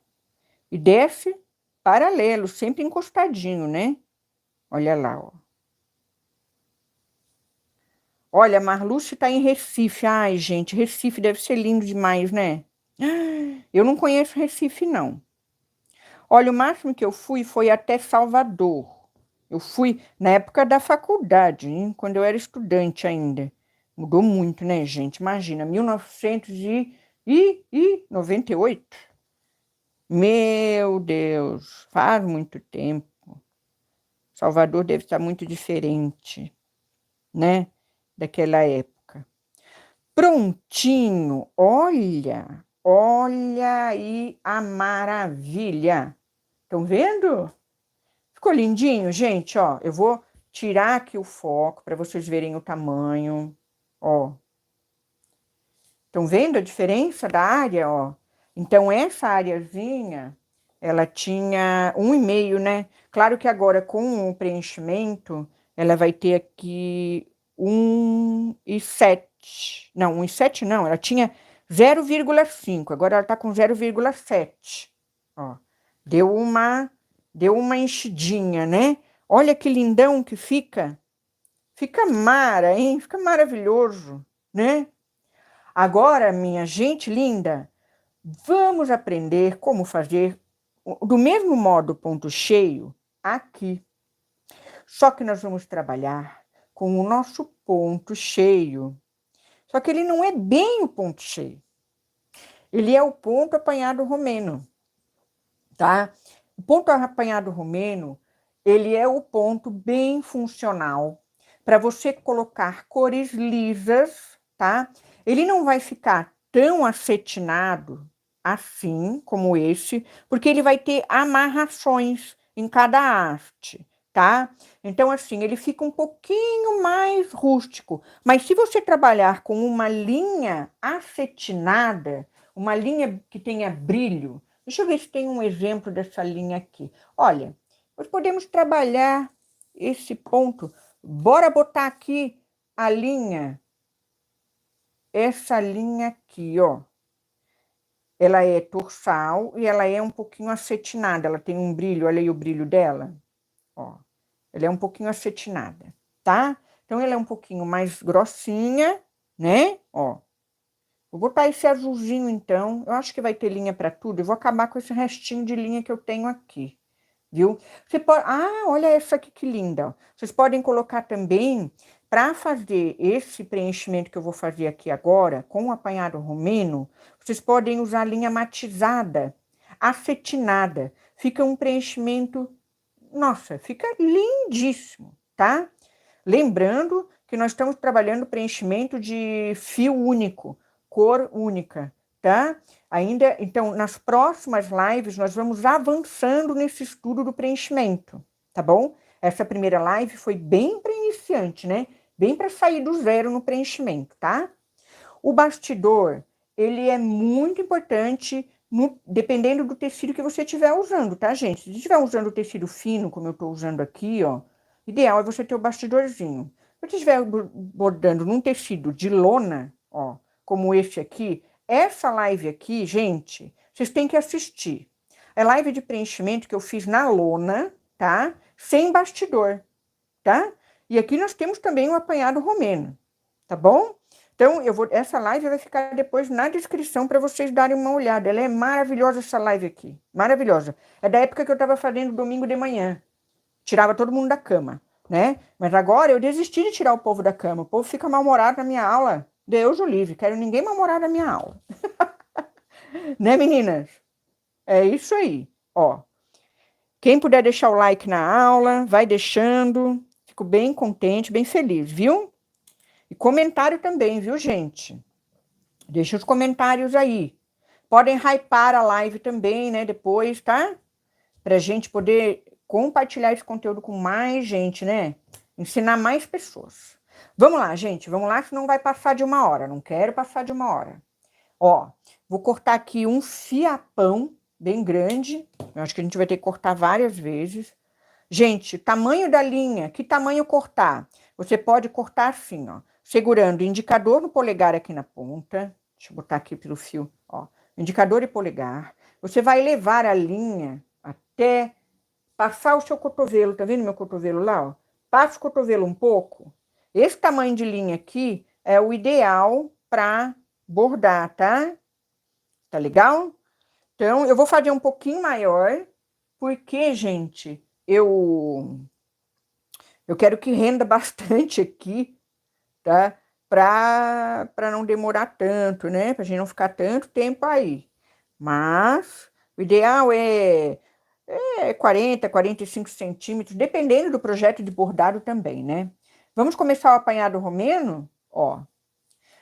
e desce paralelo, sempre encostadinho, né? Olha lá, ó. Olha, Marluce está em Recife. Ai, gente, Recife deve ser lindo demais, né? Eu não conheço Recife, não. Olha, o máximo que eu fui foi até Salvador. Eu fui na época da faculdade, hein? Quando eu era estudante ainda. Mudou muito, né, gente? Imagina, 1998. Meu Deus, faz muito tempo. Salvador deve estar muito diferente, né? Daquela época. Prontinho, olha, olha aí a maravilha. Estão vendo? Ficou lindinho, gente, ó. Eu vou tirar aqui o foco para vocês verem o tamanho, ó. Estão vendo a diferença da área, ó? Então, essa areazinha, ela tinha 1,5, né? Claro que agora, com o preenchimento, ela vai ter aqui 1,7. Não, 1,7 não, ela tinha 0,5, agora ela tá com 0,7. Ó, deu uma enchidinha, né? Olha que lindão que fica. Fica mara, hein? Fica maravilhoso, né? Agora, minha gente linda, vamos aprender como fazer do mesmo modo ponto cheio aqui. Só que nós vamos trabalhar com o nosso ponto cheio. Só que ele não é bem o ponto cheio. Ele é o ponto apanhado romeno, tá? O ponto apanhado romeno, ele é o ponto bem funcional para você colocar cores lisas, tá? Ele não vai ficar tão acetinado assim como esse, porque ele vai ter amarrações em cada haste, tá? Então, assim, ele fica um pouquinho mais rústico. Mas se você trabalhar com uma linha acetinada, uma linha que tenha brilho, deixa eu ver se tem um exemplo dessa linha aqui. Olha, nós podemos trabalhar esse ponto. Bora botar aqui a linha, essa linha aqui, ó. Ela é torçal e ela é um pouquinho acetinada. Ela tem um brilho, olha aí o brilho dela, ó. Ela é um pouquinho acetinada, tá? Então, ela é um pouquinho mais grossinha, né? Ó. Vou botar esse azulzinho, então. Eu acho que vai ter linha para tudo. Eu vou acabar com esse restinho de linha que eu tenho aqui, viu? Você pode... Ah, olha essa aqui que linda. Ó. Vocês podem colocar também, para fazer esse preenchimento que eu vou fazer aqui agora, com o apanhado romeno, vocês podem usar linha matizada, acetinada. Fica um preenchimento, nossa, fica lindíssimo, tá? Lembrando que nós estamos trabalhando preenchimento de fio único, cor única, tá? Ainda, então, nas próximas lives, nós vamos avançando nesse estudo do preenchimento, tá bom? Essa primeira live foi bem para iniciante, né? Bem para sair do zero no preenchimento, tá? O bastidor, ele é muito importante, dependendo do tecido que você estiver usando, tá, gente? Se estiver usando o tecido fino, como eu estou usando aqui, ó, ideal é você ter o bastidorzinho. Se você estiver bordando num tecido de lona, ó, como esse aqui, essa live aqui, gente, vocês têm que assistir. É live de preenchimento que eu fiz na lona, tá? Sem bastidor, tá? E aqui nós temos também o apanhado romeno, tá bom? Então, essa live vai ficar depois na descrição para vocês darem uma olhada. Ela é maravilhosa, essa live aqui. Maravilhosa. É da época que eu estava fazendo domingo de manhã. Tirava todo mundo da cama, né? Mas agora eu desisti de tirar o povo da cama. O povo fica mal-humorado na minha aula. Deus o livre. Quero ninguém mal-humorado na minha aula. Né, meninas? É isso aí. Ó. Quem puder deixar o like na aula, vai deixando. Fico bem contente, bem feliz, viu? E comentário também, viu, gente? Deixa os comentários aí. Podem hypar a live também, né, depois, tá? Pra gente poder compartilhar esse conteúdo com mais gente, né? Ensinar mais pessoas. Vamos lá, gente, vamos lá, senão vai passar de 1 hora. Não quero passar de 1 hora. Ó, vou cortar aqui um fiapão bem grande. Eu acho que a gente vai ter que cortar várias vezes. Gente, tamanho da linha, que tamanho cortar? Você pode cortar assim, ó, segurando o indicador no polegar aqui na ponta. Deixa eu botar aqui pelo fio, ó, indicador e polegar. Você vai levar a linha até passar o seu cotovelo, tá vendo meu cotovelo lá, ó? Passa o cotovelo um pouco. Esse tamanho de linha aqui é o ideal para bordar, tá? Tá legal? Então, eu vou fazer um pouquinho maior, porque, gente, eu quero que renda bastante aqui, tá? Para não demorar tanto, né? Pra gente não ficar tanto tempo aí. Mas O ideal é 40, 45 centímetros, dependendo do projeto de bordado também, né? Vamos começar o apanhado romeno? Ó,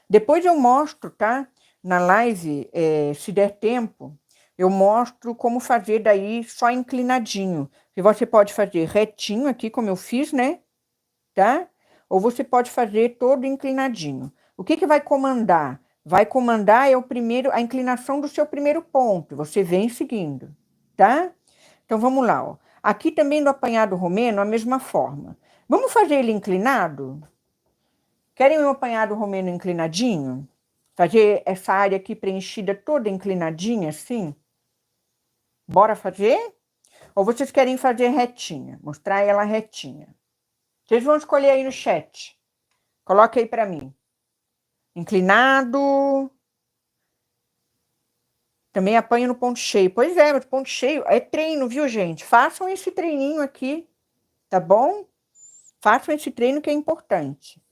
depois eu mostro, tá? Na live, se der tempo, eu mostro como fazer daí só inclinadinho. E você pode fazer retinho aqui, como eu fiz, né? Tá? Ou você pode fazer todo inclinadinho. O que que vai comandar? Vai comandar a inclinação do seu primeiro ponto. Você vem seguindo, tá? Então vamos lá, ó. Aqui também no apanhado romeno, a mesma forma. Vamos fazer ele inclinado? Querem um apanhado romeno inclinadinho? Fazer essa área aqui preenchida toda inclinadinha, assim? Bora fazer? Ou vocês querem fazer retinha? Mostrar ela retinha. Vocês vão escolher aí no chat. Coloque aí para mim. Inclinado. Também apanho no ponto cheio. Pois é, mas ponto cheio é treino, viu, gente? Façam esse treininho aqui, tá bom? Façam esse treino que é importante.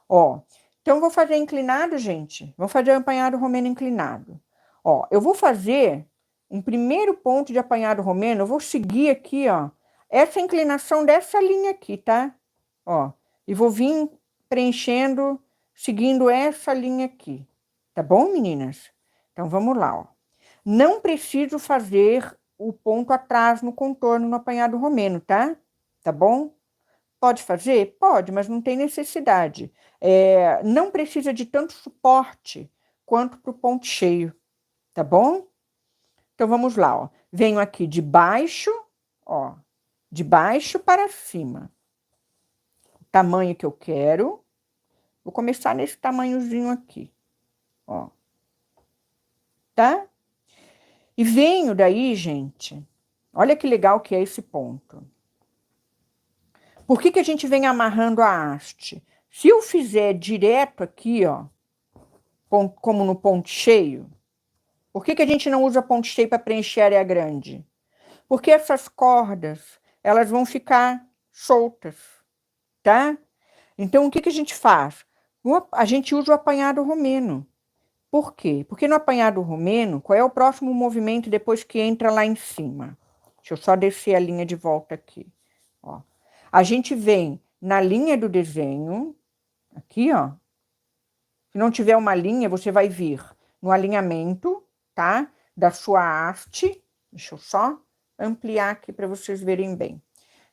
Ó, então vou fazer inclinado, gente. Vou fazer o apanhado romeno inclinado. Ó, eu vou fazer um primeiro ponto de apanhado romeno. Eu vou seguir aqui, ó, essa inclinação dessa linha aqui, tá? Ó, e vou vir preenchendo, seguindo essa linha aqui. Tá bom, meninas? Então vamos lá, ó. Não preciso fazer o ponto atrás no contorno no apanhado romeno, tá? Tá bom? Pode fazer? Pode, mas não tem necessidade. Não precisa de tanto suporte quanto para o ponto cheio, tá bom? Então vamos lá, ó. Venho aqui de baixo, ó, de baixo para cima. O tamanho que eu quero. Vou começar nesse tamanhozinho aqui, ó. Tá? E venho daí, gente, olha que legal que é esse ponto. Por que que a gente vem amarrando a haste? Se eu fizer direto aqui, ó, como no ponto cheio, por que que a gente não usa ponto cheio para preencher a área grande? Porque essas cordas, elas vão ficar soltas, tá? Então, o que que a gente faz? A gente usa o apanhado romeno. Por quê? Porque no apanhado romeno, qual é o próximo movimento depois que entra lá em cima? Deixa eu só descer a linha de volta aqui. Ó. A gente vem na linha do desenho, aqui, ó. Se não tiver uma linha, você vai vir no alinhamento, tá? Da sua haste. Deixa eu só ampliar aqui para vocês verem bem.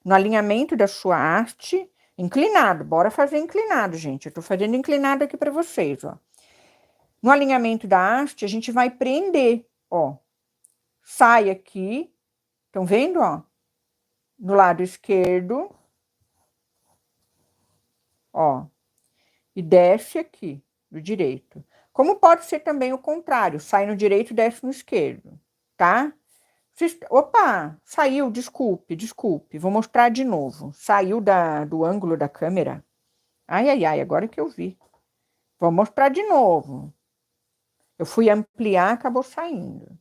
No alinhamento da sua haste, inclinado. Bora fazer inclinado, gente. Eu tô fazendo inclinado aqui para vocês, ó. No alinhamento da haste, a gente vai prender, ó. Sai aqui, estão vendo, ó? No lado esquerdo, ó. E desce aqui, do direito. Como pode ser também o contrário, sai no direito e desce no esquerdo, tá? Opa, saiu, desculpe. Vou mostrar de novo. Saiu do ângulo da câmera. Ai, agora que eu vi. Vou mostrar de novo. Eu fui ampliar, acabou saindo.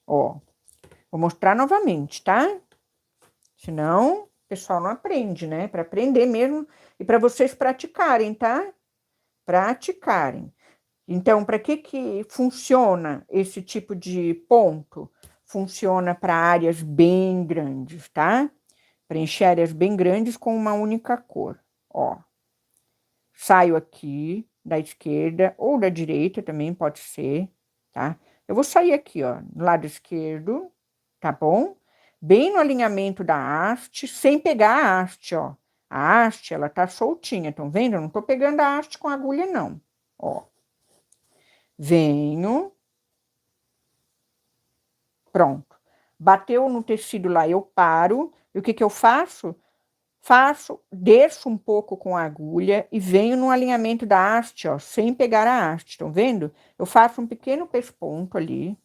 Ó, vou mostrar novamente, tá? Senão, o pessoal não aprende, né? Para aprender mesmo e para vocês praticarem, tá? Praticarem. Então, para que funciona esse tipo de ponto? Funciona para áreas bem grandes, tá? Preencher áreas bem grandes com uma única cor. Ó, saio aqui da esquerda ou da direita também pode ser, tá? Eu vou sair aqui, ó, no lado esquerdo, tá bom? Bem no alinhamento da haste, sem pegar a haste, ó. A haste, ela tá soltinha, estão vendo? Eu não tô pegando a haste com a agulha, não. Ó. Venho. Pronto. Bateu no tecido lá, eu paro. E o que que eu faço? Desço um pouco com a agulha e venho no alinhamento da haste, ó, sem pegar a haste, estão vendo? Eu faço um pequeno pesponto ali.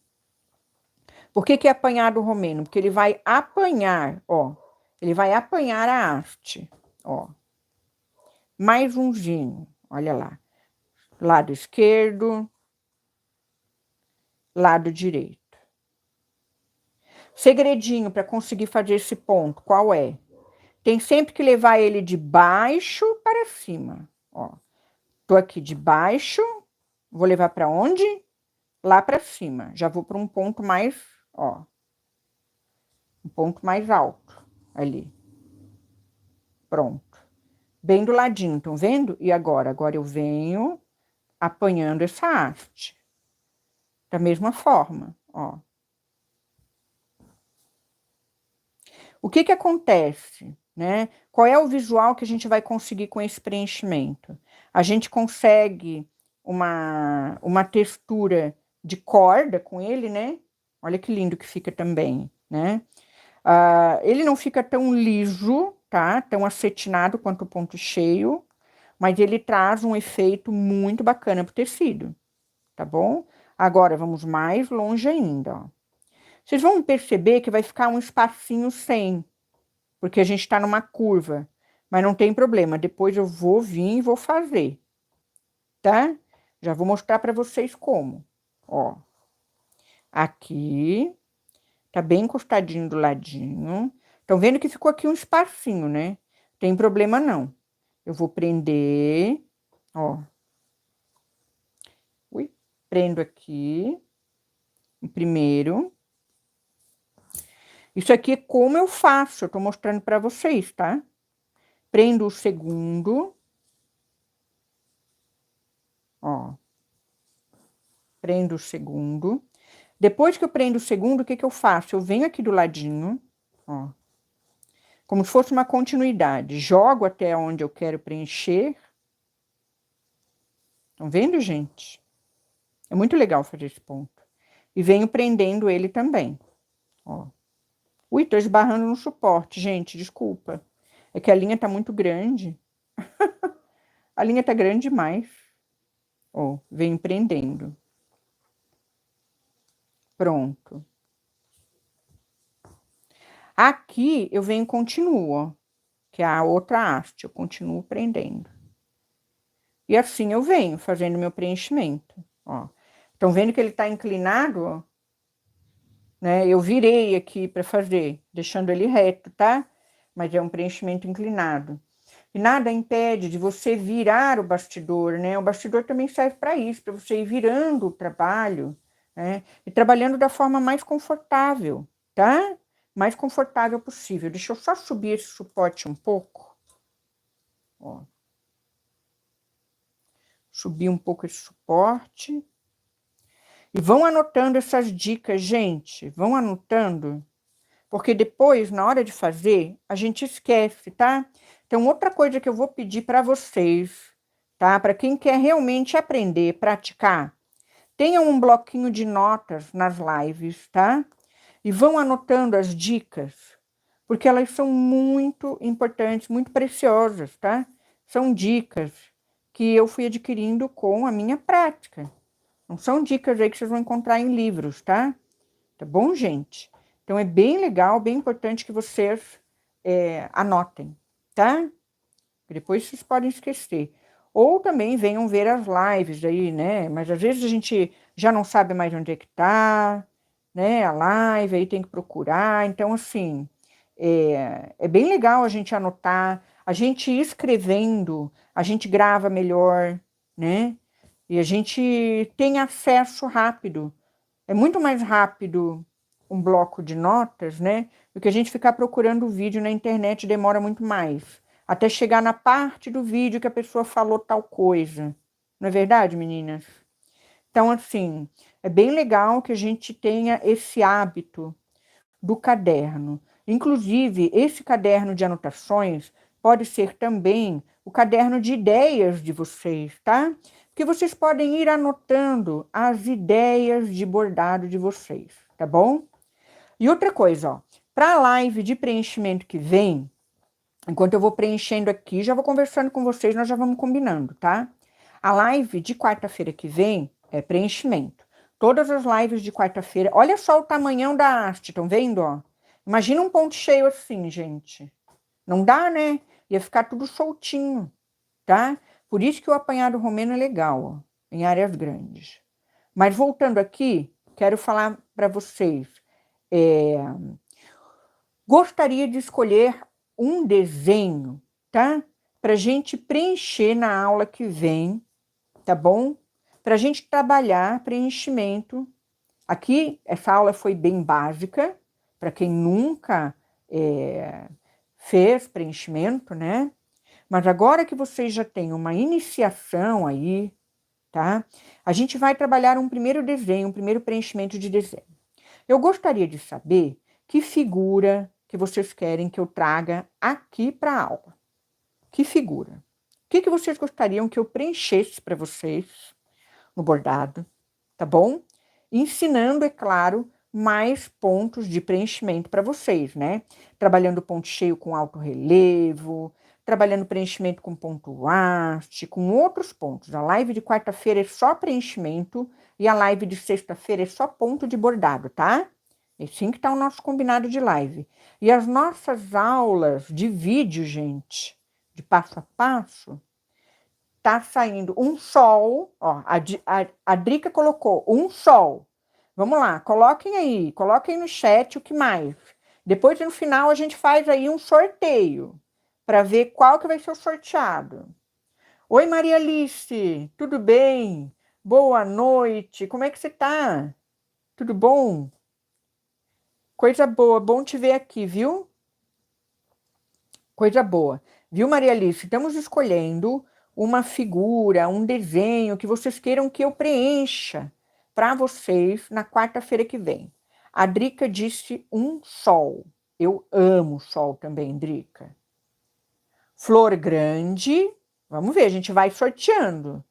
Por que que é apanhado romeno? Porque ele vai apanhar, ó. Ele vai apanhar a haste, ó. Mais umzinho, olha lá. Lado esquerdo, lado direito. Segredinho para conseguir fazer esse ponto, qual é? Tem sempre que levar ele de baixo para cima, ó. Tô aqui de baixo, vou levar para onde? Lá para cima. Já vou para um ponto mais ó. Um ponto mais alto ali. Pronto. Bem do ladinho, estão vendo? E agora? Agora eu venho apanhando essa haste. Da mesma forma, ó. O que que acontece, né? Qual é o visual que a gente vai conseguir com esse preenchimento? A gente consegue uma textura de corda com ele, né? Olha que lindo que fica também, né? Ele não fica tão liso, tá? Tão acetinado quanto o ponto cheio, mas ele traz um efeito muito bacana pro tecido, tá bom? Agora, vamos mais longe ainda, ó. Vocês vão perceber que vai ficar um espacinho sem, porque a gente tá numa curva, mas não tem problema, depois eu vou vir e vou fazer, tá? Já vou mostrar para vocês como, ó. Aqui, tá bem encostadinho do ladinho. Estão vendo que ficou aqui um espacinho, né? Tem problema não. Eu vou prender, ó. Ui, prendo aqui, o primeiro. Isso aqui é como eu faço, eu tô mostrando para vocês, tá? Prendo o segundo. Ó. Prendo o segundo. Depois que eu prendo o segundo, o que que eu faço? Eu venho aqui do ladinho, ó. Como se fosse uma continuidade. Jogo até onde eu quero preencher. Estão vendo, gente? É muito legal fazer esse ponto. E venho prendendo ele também, ó. Ui, tô esbarrando no suporte, gente, desculpa. É que a linha tá muito grande. A linha tá grande demais. Ó, venho prendendo. Pronto. Aqui eu venho e continuo, ó, que é a outra haste, eu continuo prendendo. E assim eu venho fazendo meu preenchimento, ó. Estão vendo que ele tá inclinado, ó? Né? Eu virei aqui para fazer, deixando ele reto, tá? Mas é um preenchimento inclinado. E nada impede de você virar o bastidor, né? O bastidor também serve para isso, para você ir virando o trabalho, né? E trabalhando da forma mais confortável, tá? Mais confortável possível. Deixa eu só subir esse suporte um pouco. Ó. Subir um pouco esse suporte. E vão anotando essas dicas, gente. Vão anotando. Porque depois, na hora de fazer, a gente esquece, tá? Então, outra coisa que eu vou pedir para vocês, tá? Para quem quer realmente aprender, praticar, tenham um bloquinho de notas nas lives, tá? E vão anotando as dicas, porque elas são muito importantes, muito preciosas, tá? São dicas que eu fui adquirindo com a minha prática. Não são dicas aí que vocês vão encontrar em livros, tá? Tá bom, gente? Então, é bem legal, bem importante que vocês anotem, tá? Depois vocês podem esquecer. Ou também venham ver as lives aí, né? Mas às vezes a gente já não sabe mais onde é que tá, né? A live, aí tem que procurar. Então, assim, é bem legal a gente anotar, a gente ir escrevendo, a gente grava melhor, né? E a gente tem acesso rápido. É muito mais rápido um bloco de notas, né? Do que a gente ficar procurando o vídeo na internet, demora muito mais. Até chegar na parte do vídeo que a pessoa falou tal coisa. Não é verdade, meninas? Então, assim, é bem legal que a gente tenha esse hábito do caderno. Inclusive, esse caderno de anotações pode ser também o caderno de ideias de vocês, tá? Porque vocês podem ir anotando as ideias de bordado de vocês, tá bom? E outra coisa, ó, para a live de preenchimento que vem, enquanto eu vou preenchendo aqui, já vou conversando com vocês, nós já vamos combinando, tá? A live de quarta-feira que vem é preenchimento. Todas as lives de quarta-feira, olha só o tamanhão da haste, estão vendo, ó? Imagina um ponto cheio assim, gente. Não dá, né? Ia ficar tudo soltinho, tá? Por isso que o apanhado romeno é legal, ó, em áreas grandes. Mas voltando aqui, quero falar para vocês. Gostaria de escolher um desenho, tá? Para gente preencher na aula que vem, tá bom? Para gente trabalhar preenchimento Aqui, essa aula foi bem básica, para quem nunca fez preenchimento, né? Mas agora que vocês já têm uma iniciação aí, tá? A gente vai trabalhar um primeiro desenho, um primeiro preenchimento de desenho. Eu gostaria de saber que figura que vocês querem que eu traga aqui para a aula. Que figura? O que vocês gostariam que eu preenchesse para vocês no bordado, tá bom? Ensinando, é claro, mais pontos de preenchimento para vocês, né? Trabalhando ponto cheio com alto relevo, trabalhando preenchimento com ponto haste, com outros pontos. A live de quarta-feira é só preenchimento e a live de sexta-feira é só ponto de bordado, tá? É assim que tá o nosso combinado de live. E as nossas aulas de vídeo, gente, de passo a passo, tá saindo um sol, ó, a Drica colocou um sol. Vamos lá, coloquem no chat o que mais. Depois, no final, a gente faz aí um sorteio para ver qual que vai ser o sorteado. Oi, Maria Alice, tudo bem? Boa noite, como é que você tá? Tudo bom? Coisa boa, bom te ver aqui, viu? Coisa boa. Viu, Maria Alice? Estamos escolhendo uma figura, um desenho que vocês queiram que eu preencha para vocês na quarta-feira que vem. A Drica disse um sol. Eu amo sol também, Drica. Flor grande. Vamos ver, a gente vai sorteando.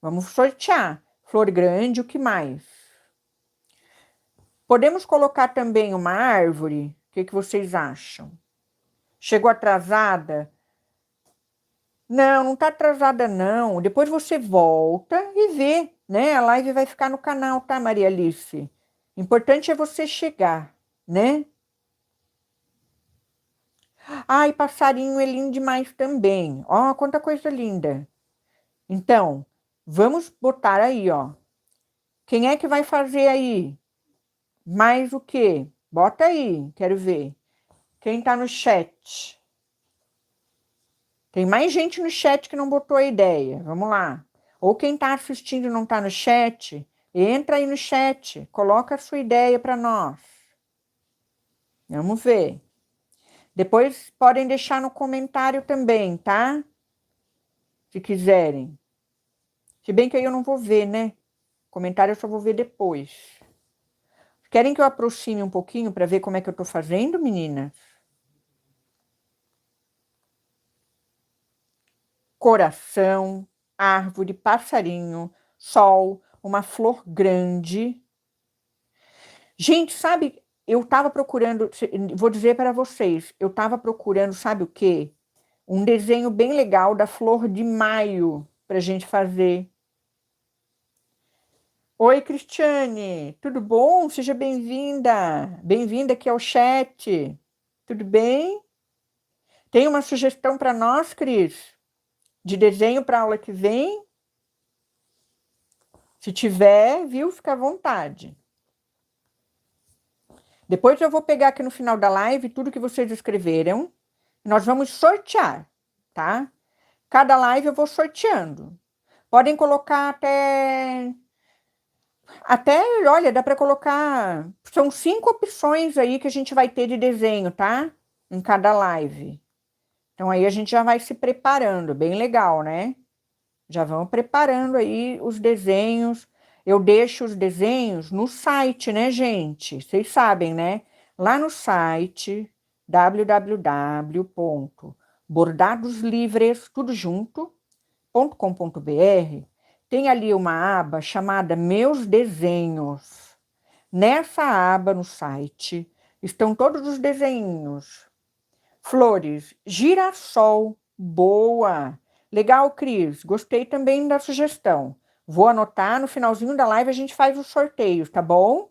Vamos sortear. Flor grande, o que mais? Podemos colocar também uma árvore? O que vocês acham? Chegou atrasada? Não está atrasada, não. Depois você volta e vê, né? A live vai ficar no canal, tá, Maria Alice? Importante é você chegar, né? Ai, passarinho é lindo demais também. Ó, quanta coisa linda. Então, vamos botar aí, ó. Quem é que vai fazer aí? Mais o quê? Bota aí, quero ver. Quem tá no chat? Tem mais gente no chat que não botou a ideia. Vamos lá. Ou quem está assistindo e não está no chat, entra aí no chat, coloca a sua ideia para nós. Vamos ver. Depois podem deixar no comentário também, tá? Se quiserem. Se bem que aí eu não vou ver, né? Comentário eu só vou ver depois. Querem que eu aproxime um pouquinho para ver como é que eu estou fazendo, meninas? Coração, árvore, passarinho, sol, uma flor grande. Gente, sabe, eu estava procurando, vou dizer para vocês, eu estava procurando, sabe o quê? Um desenho bem legal da flor de maio para a gente fazer. Oi, Cristiane, tudo bom? Seja bem-vinda. Bem-vinda aqui ao chat. Tudo bem? Tem uma sugestão para nós, Cris? De desenho para a aula que vem? Se tiver, viu? Fica à vontade. Depois eu vou pegar aqui no final da live tudo que vocês escreveram. Nós vamos sortear, tá? Cada live eu vou sorteando. Podem colocar até, olha, dá para colocar, são 5 opções aí que a gente vai ter de desenho, tá? Em cada live. Então aí a gente já vai se preparando, bem legal, né? Já vamos preparando aí os desenhos. Eu deixo os desenhos no site, né, gente? Vocês sabem, né? Lá no site www.bordadoslivres, tudo junto, .com.br, tem ali uma aba chamada Meus Desenhos. Nessa aba no site estão todos os desenhos. Flores, girassol, boa. Legal, Cris. Gostei também da sugestão. Vou anotar, no finalzinho da live a gente faz os sorteios, tá bom?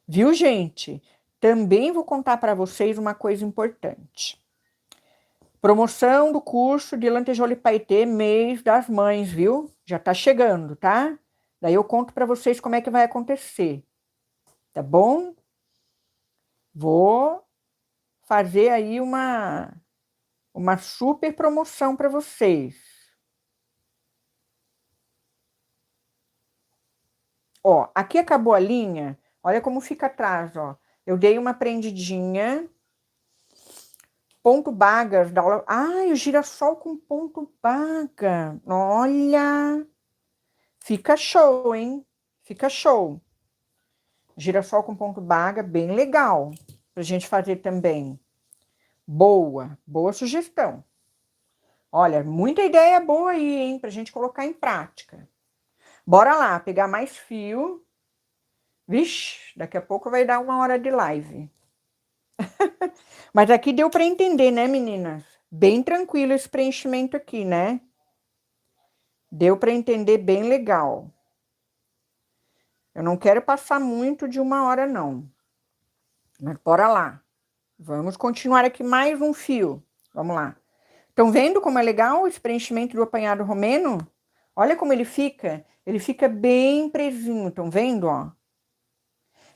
Viu, gente? Também vou contar para vocês uma coisa importante. Promoção do curso de Lantejola e Paetê, mês das mães, viu? Já tá chegando, tá? Daí eu conto para vocês como é que vai acontecer, tá bom? Vou fazer aí uma super promoção para vocês. Ó, aqui acabou a linha, olha como fica atrás, ó. Eu dei uma prendidinha, ponto bagas da aula. Ai, o girassol com ponto baga. Olha, fica show, hein? Fica show. Girassol com ponto baga, bem legal pra gente fazer também. Boa, boa sugestão. Olha, muita ideia boa aí, hein, pra gente colocar em prática. Bora lá, pegar mais fio. Vixe, daqui a pouco vai dar 1 hora de live. Mas aqui deu para entender, né, meninas? Bem tranquilo esse preenchimento aqui, né? Deu para entender bem legal. Eu não quero passar muito de 1 hora, não. Mas bora lá. Vamos continuar aqui mais um fio. Vamos lá. Estão vendo como é legal esse preenchimento do apanhado romeno? Olha como ele fica. Ele fica bem presinho, estão vendo, ó?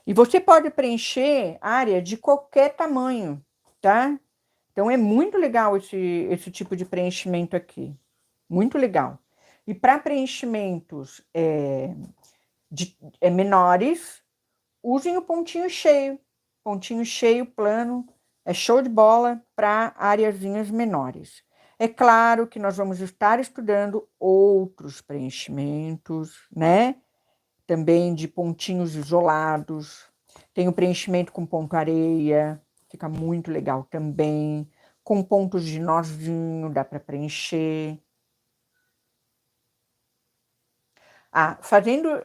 E você pode preencher área de qualquer tamanho, tá? Então, é muito legal esse tipo de preenchimento aqui. Muito legal. E para preenchimentos menores, usem o pontinho cheio. Pontinho cheio, plano, é show de bola para areazinhas menores. É claro que nós vamos estar estudando outros preenchimentos, né? Também de pontinhos isolados. Tem o preenchimento com ponto areia, fica muito legal também. Com pontos de nozinho, dá para preencher. Ah, fazendo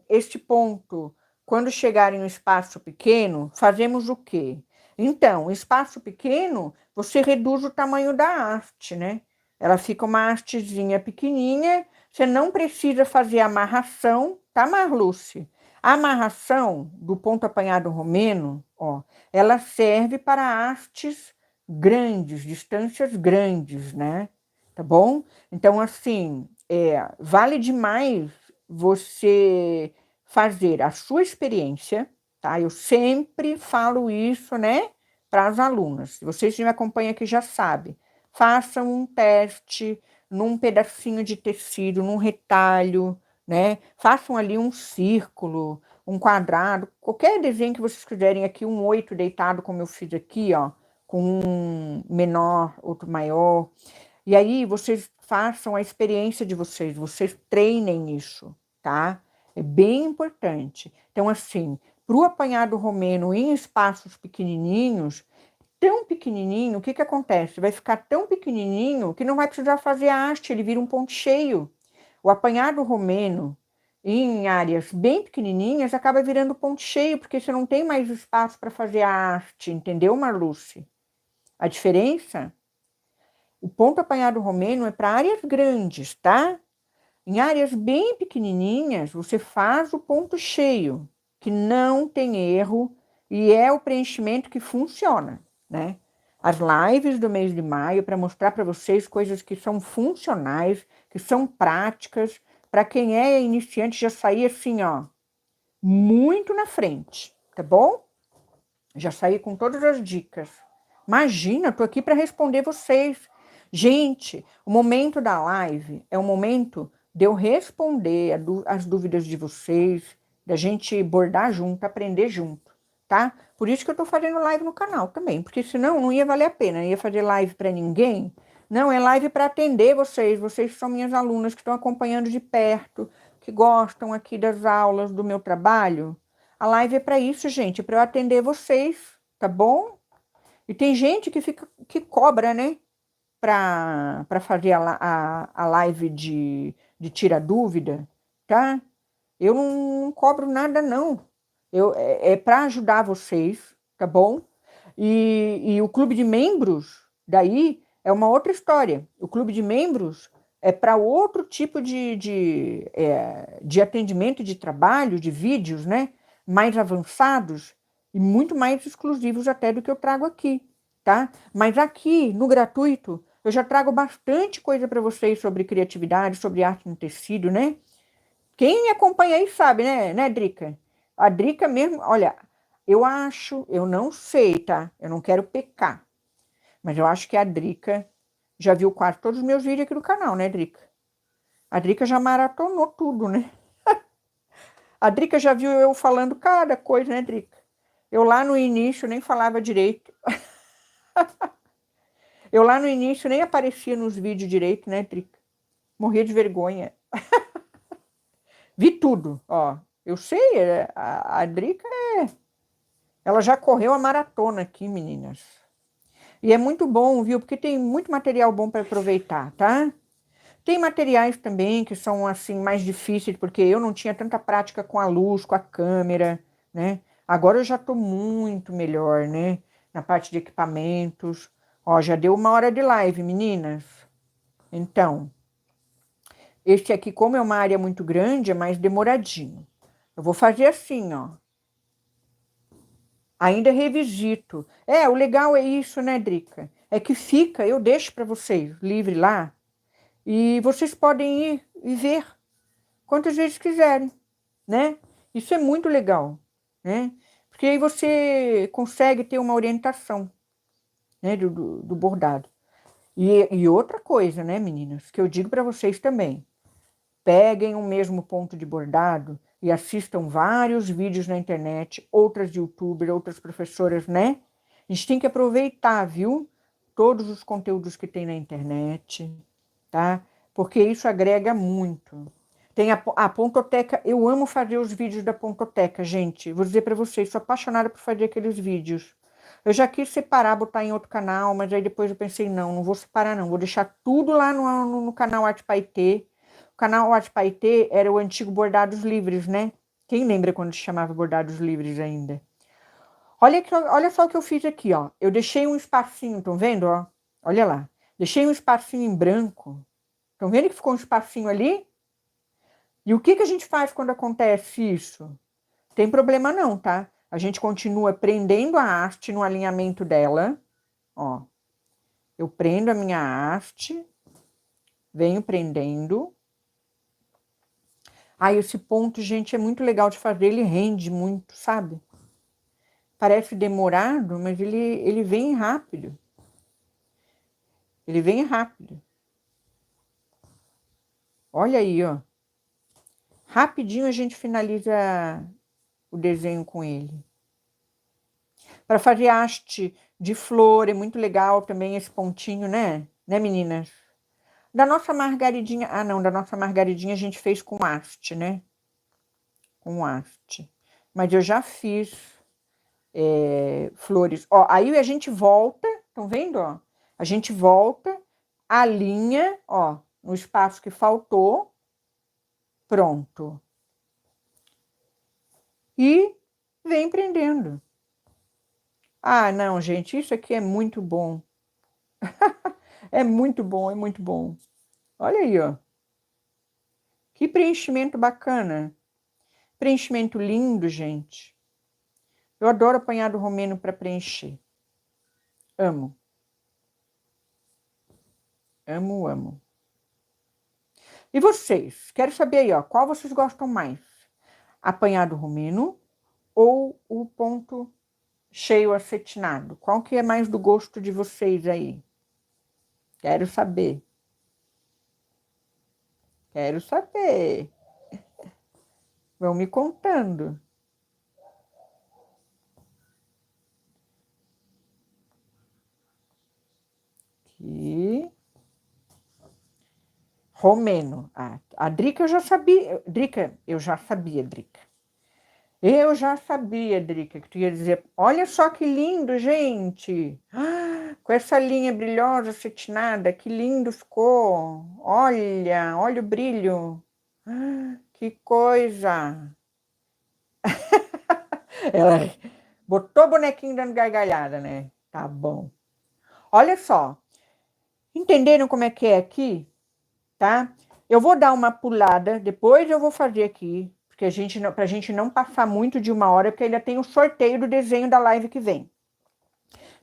este ponto, quando chegar em um espaço pequeno, fazemos o quê? Então, espaço pequeno, você reduz o tamanho da haste, né? Ela fica uma hastezinha pequenininha, você não precisa fazer amarração, tá, Marluce? A amarração do ponto apanhado romeno, ó, ela serve para hastes grandes, distâncias grandes, né? Tá bom? Então, assim, vale demais você fazer a sua experiência, tá? Eu sempre falo isso, né, para as alunas. Se vocês que me acompanham aqui já sabem. Façam um teste num pedacinho de tecido, num retalho, né? Façam ali um círculo, um quadrado, qualquer desenho que vocês quiserem aqui, um 8 deitado, como eu fiz aqui, ó, com um menor, outro maior. E aí vocês façam a experiência de vocês treinem isso, tá? É bem importante. Então, assim, para o apanhado romeno em espaços pequenininhos, tão pequenininho, o que que acontece? Vai ficar tão pequenininho que não vai precisar fazer a haste, ele vira um ponto cheio. O apanhado romeno em áreas bem pequenininhas acaba virando ponto cheio, porque você não tem mais espaço para fazer a haste, entendeu, Marluce? A diferença? O ponto apanhado romeno é para áreas grandes, tá? Em áreas bem pequenininhas, você faz o ponto cheio, que não tem erro e é o preenchimento que funciona, né? As lives do mês de maio para mostrar para vocês coisas que são funcionais, que são práticas, para quem é iniciante já sair assim, ó, muito na frente, tá bom? Já saí com todas as dicas. Imagina, eu tô aqui para responder vocês. Gente, o momento da live é o momento de eu responder as dúvidas de vocês, da gente bordar junto, aprender junto, tá? Por isso que eu tô fazendo live no canal também, porque senão não ia valer a pena, eu ia fazer live para ninguém. Não, é live para atender vocês. Vocês são minhas alunas que estão acompanhando de perto, que gostam aqui das aulas, do meu trabalho. A live é para isso, gente, para eu atender vocês, tá bom? E tem gente que cobra, né? Para fazer a live de tira dúvida, tá? Eu não cobro nada, não. É para ajudar vocês, tá bom? E o clube de membros, daí, é uma outra história. O clube de membros é para outro tipo de atendimento, de trabalho, de vídeos, né? Mais avançados e muito mais exclusivos até do que eu trago aqui, tá? Mas aqui, no gratuito, eu já trago bastante coisa para vocês sobre criatividade, sobre arte no tecido, né? Quem me acompanha aí sabe, né, Drica? A Drica mesmo, olha, eu acho, eu não sei, tá? Eu não quero pecar, mas eu acho que a Drica já viu quase todos os meus vídeos aqui no canal, né, Drica? A Drica já maratonou tudo, né? A Drica já viu eu falando cada coisa, né, Drica? Eu lá no início nem falava direito. Eu lá no início nem aparecia nos vídeos direito, né, Drica? Morria de vergonha. Vi tudo, ó. Eu sei, a Drica, ela já correu a maratona aqui, meninas. E é muito bom, viu? Porque tem muito material bom para aproveitar, tá? Tem materiais também que são assim mais difíceis, porque eu não tinha tanta prática com a luz, com a câmera, né? Agora eu já estou muito melhor, né? Na parte de equipamentos. Ó, já deu 1 hora de live, meninas. Então, este aqui, como é uma área muito grande, é mais demoradinho. Eu vou fazer assim, ó. Ainda revisito. O legal é isso, né, Drica? É que fica, eu deixo para vocês livre lá, e vocês podem ir e ver quantas vezes quiserem, né? Isso é muito legal, né? Porque aí você consegue ter uma orientação, né, do bordado. E outra coisa, né, meninas, que eu digo para vocês também. Peguem o mesmo ponto de bordado e assistam vários vídeos na internet, outras youtubers, outras professoras, né? A gente tem que aproveitar, viu? Todos os conteúdos que tem na internet, tá? Porque isso agrega muito. Tem a Pontoteca, eu amo fazer os vídeos da Pontoteca, gente. Vou dizer para vocês, sou apaixonada por fazer aqueles vídeos. Eu já quis separar, botar em outro canal, mas aí depois eu pensei, não vou separar não, vou deixar tudo lá no canal Arte Paetê. O canal Arte Paetê era o antigo Bordados Livres, né? Quem lembra quando se chamava Bordados Livres ainda? Olha só o que eu fiz aqui, ó. Eu deixei um espacinho, estão vendo, ó? Olha lá. Deixei um espacinho em branco. Estão vendo que ficou um espacinho ali? E o que a gente faz quando acontece isso? Tem problema não, tá? A gente continua prendendo a haste no alinhamento dela. Ó, eu prendo a minha haste, venho prendendo. Aí esse ponto, gente, é muito legal de fazer, ele rende muito, sabe? Parece demorado, mas ele vem rápido. Ele vem rápido. Olha aí, ó. Rapidinho a gente finaliza o desenho com ele. Para fazer haste de flor é muito legal também esse pontinho, né? Né, meninas? Da nossa margaridinha... Ah, não, da nossa margaridinha a gente fez com haste, né? Com haste. Mas eu já fiz flores. Ó, aí a gente volta, estão vendo, ó? A gente volta, alinha, ó, no espaço que faltou. Pronto. E vem prendendo. Ah, não, gente, isso aqui é muito bom. É muito bom, é muito bom. Olha aí, ó. Que preenchimento bacana. Preenchimento lindo, gente. Eu adoro apanhado romeno para preencher. Amo. Amo, amo. E vocês? Quero saber aí, ó, qual vocês gostam mais? Apanhado romeno ou o ponto cheio acetinado? Qual que é mais do gosto de vocês aí? Quero saber. Quero saber. Vão me contando. Aqui. Romeno. A Drica eu já sabia. Drica, eu já sabia, Drica. Eu já sabia, Drica, que tu ia dizer. Olha só que lindo, gente. Com essa linha brilhosa, cetinada, que lindo ficou. Olha o brilho. Que coisa. Ela botou o bonequinho dando gargalhada, né? Tá bom. Olha só. Entenderam como é que é aqui? Tá? Eu vou dar uma pulada, depois eu vou fazer aqui, porque pra gente não passar muito de 1 hora, porque ainda tem o sorteio do desenho da live que vem.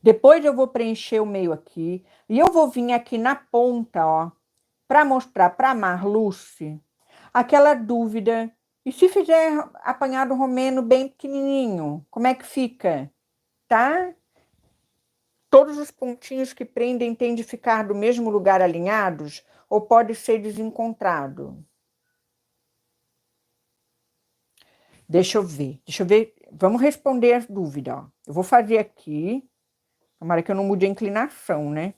Depois eu vou preencher o meio aqui, e eu vou vir aqui na ponta, ó, para mostrar para Marluce aquela dúvida. E se fizer apanhado romeno bem pequenininho, como é que fica? Tá? Todos os pontinhos que prendem têm de ficar do mesmo lugar alinhados ou pode ser desencontrado? Deixa eu ver. Vamos responder as dúvidas, ó. Eu vou fazer aqui. Tomara que eu não mude a inclinação, né?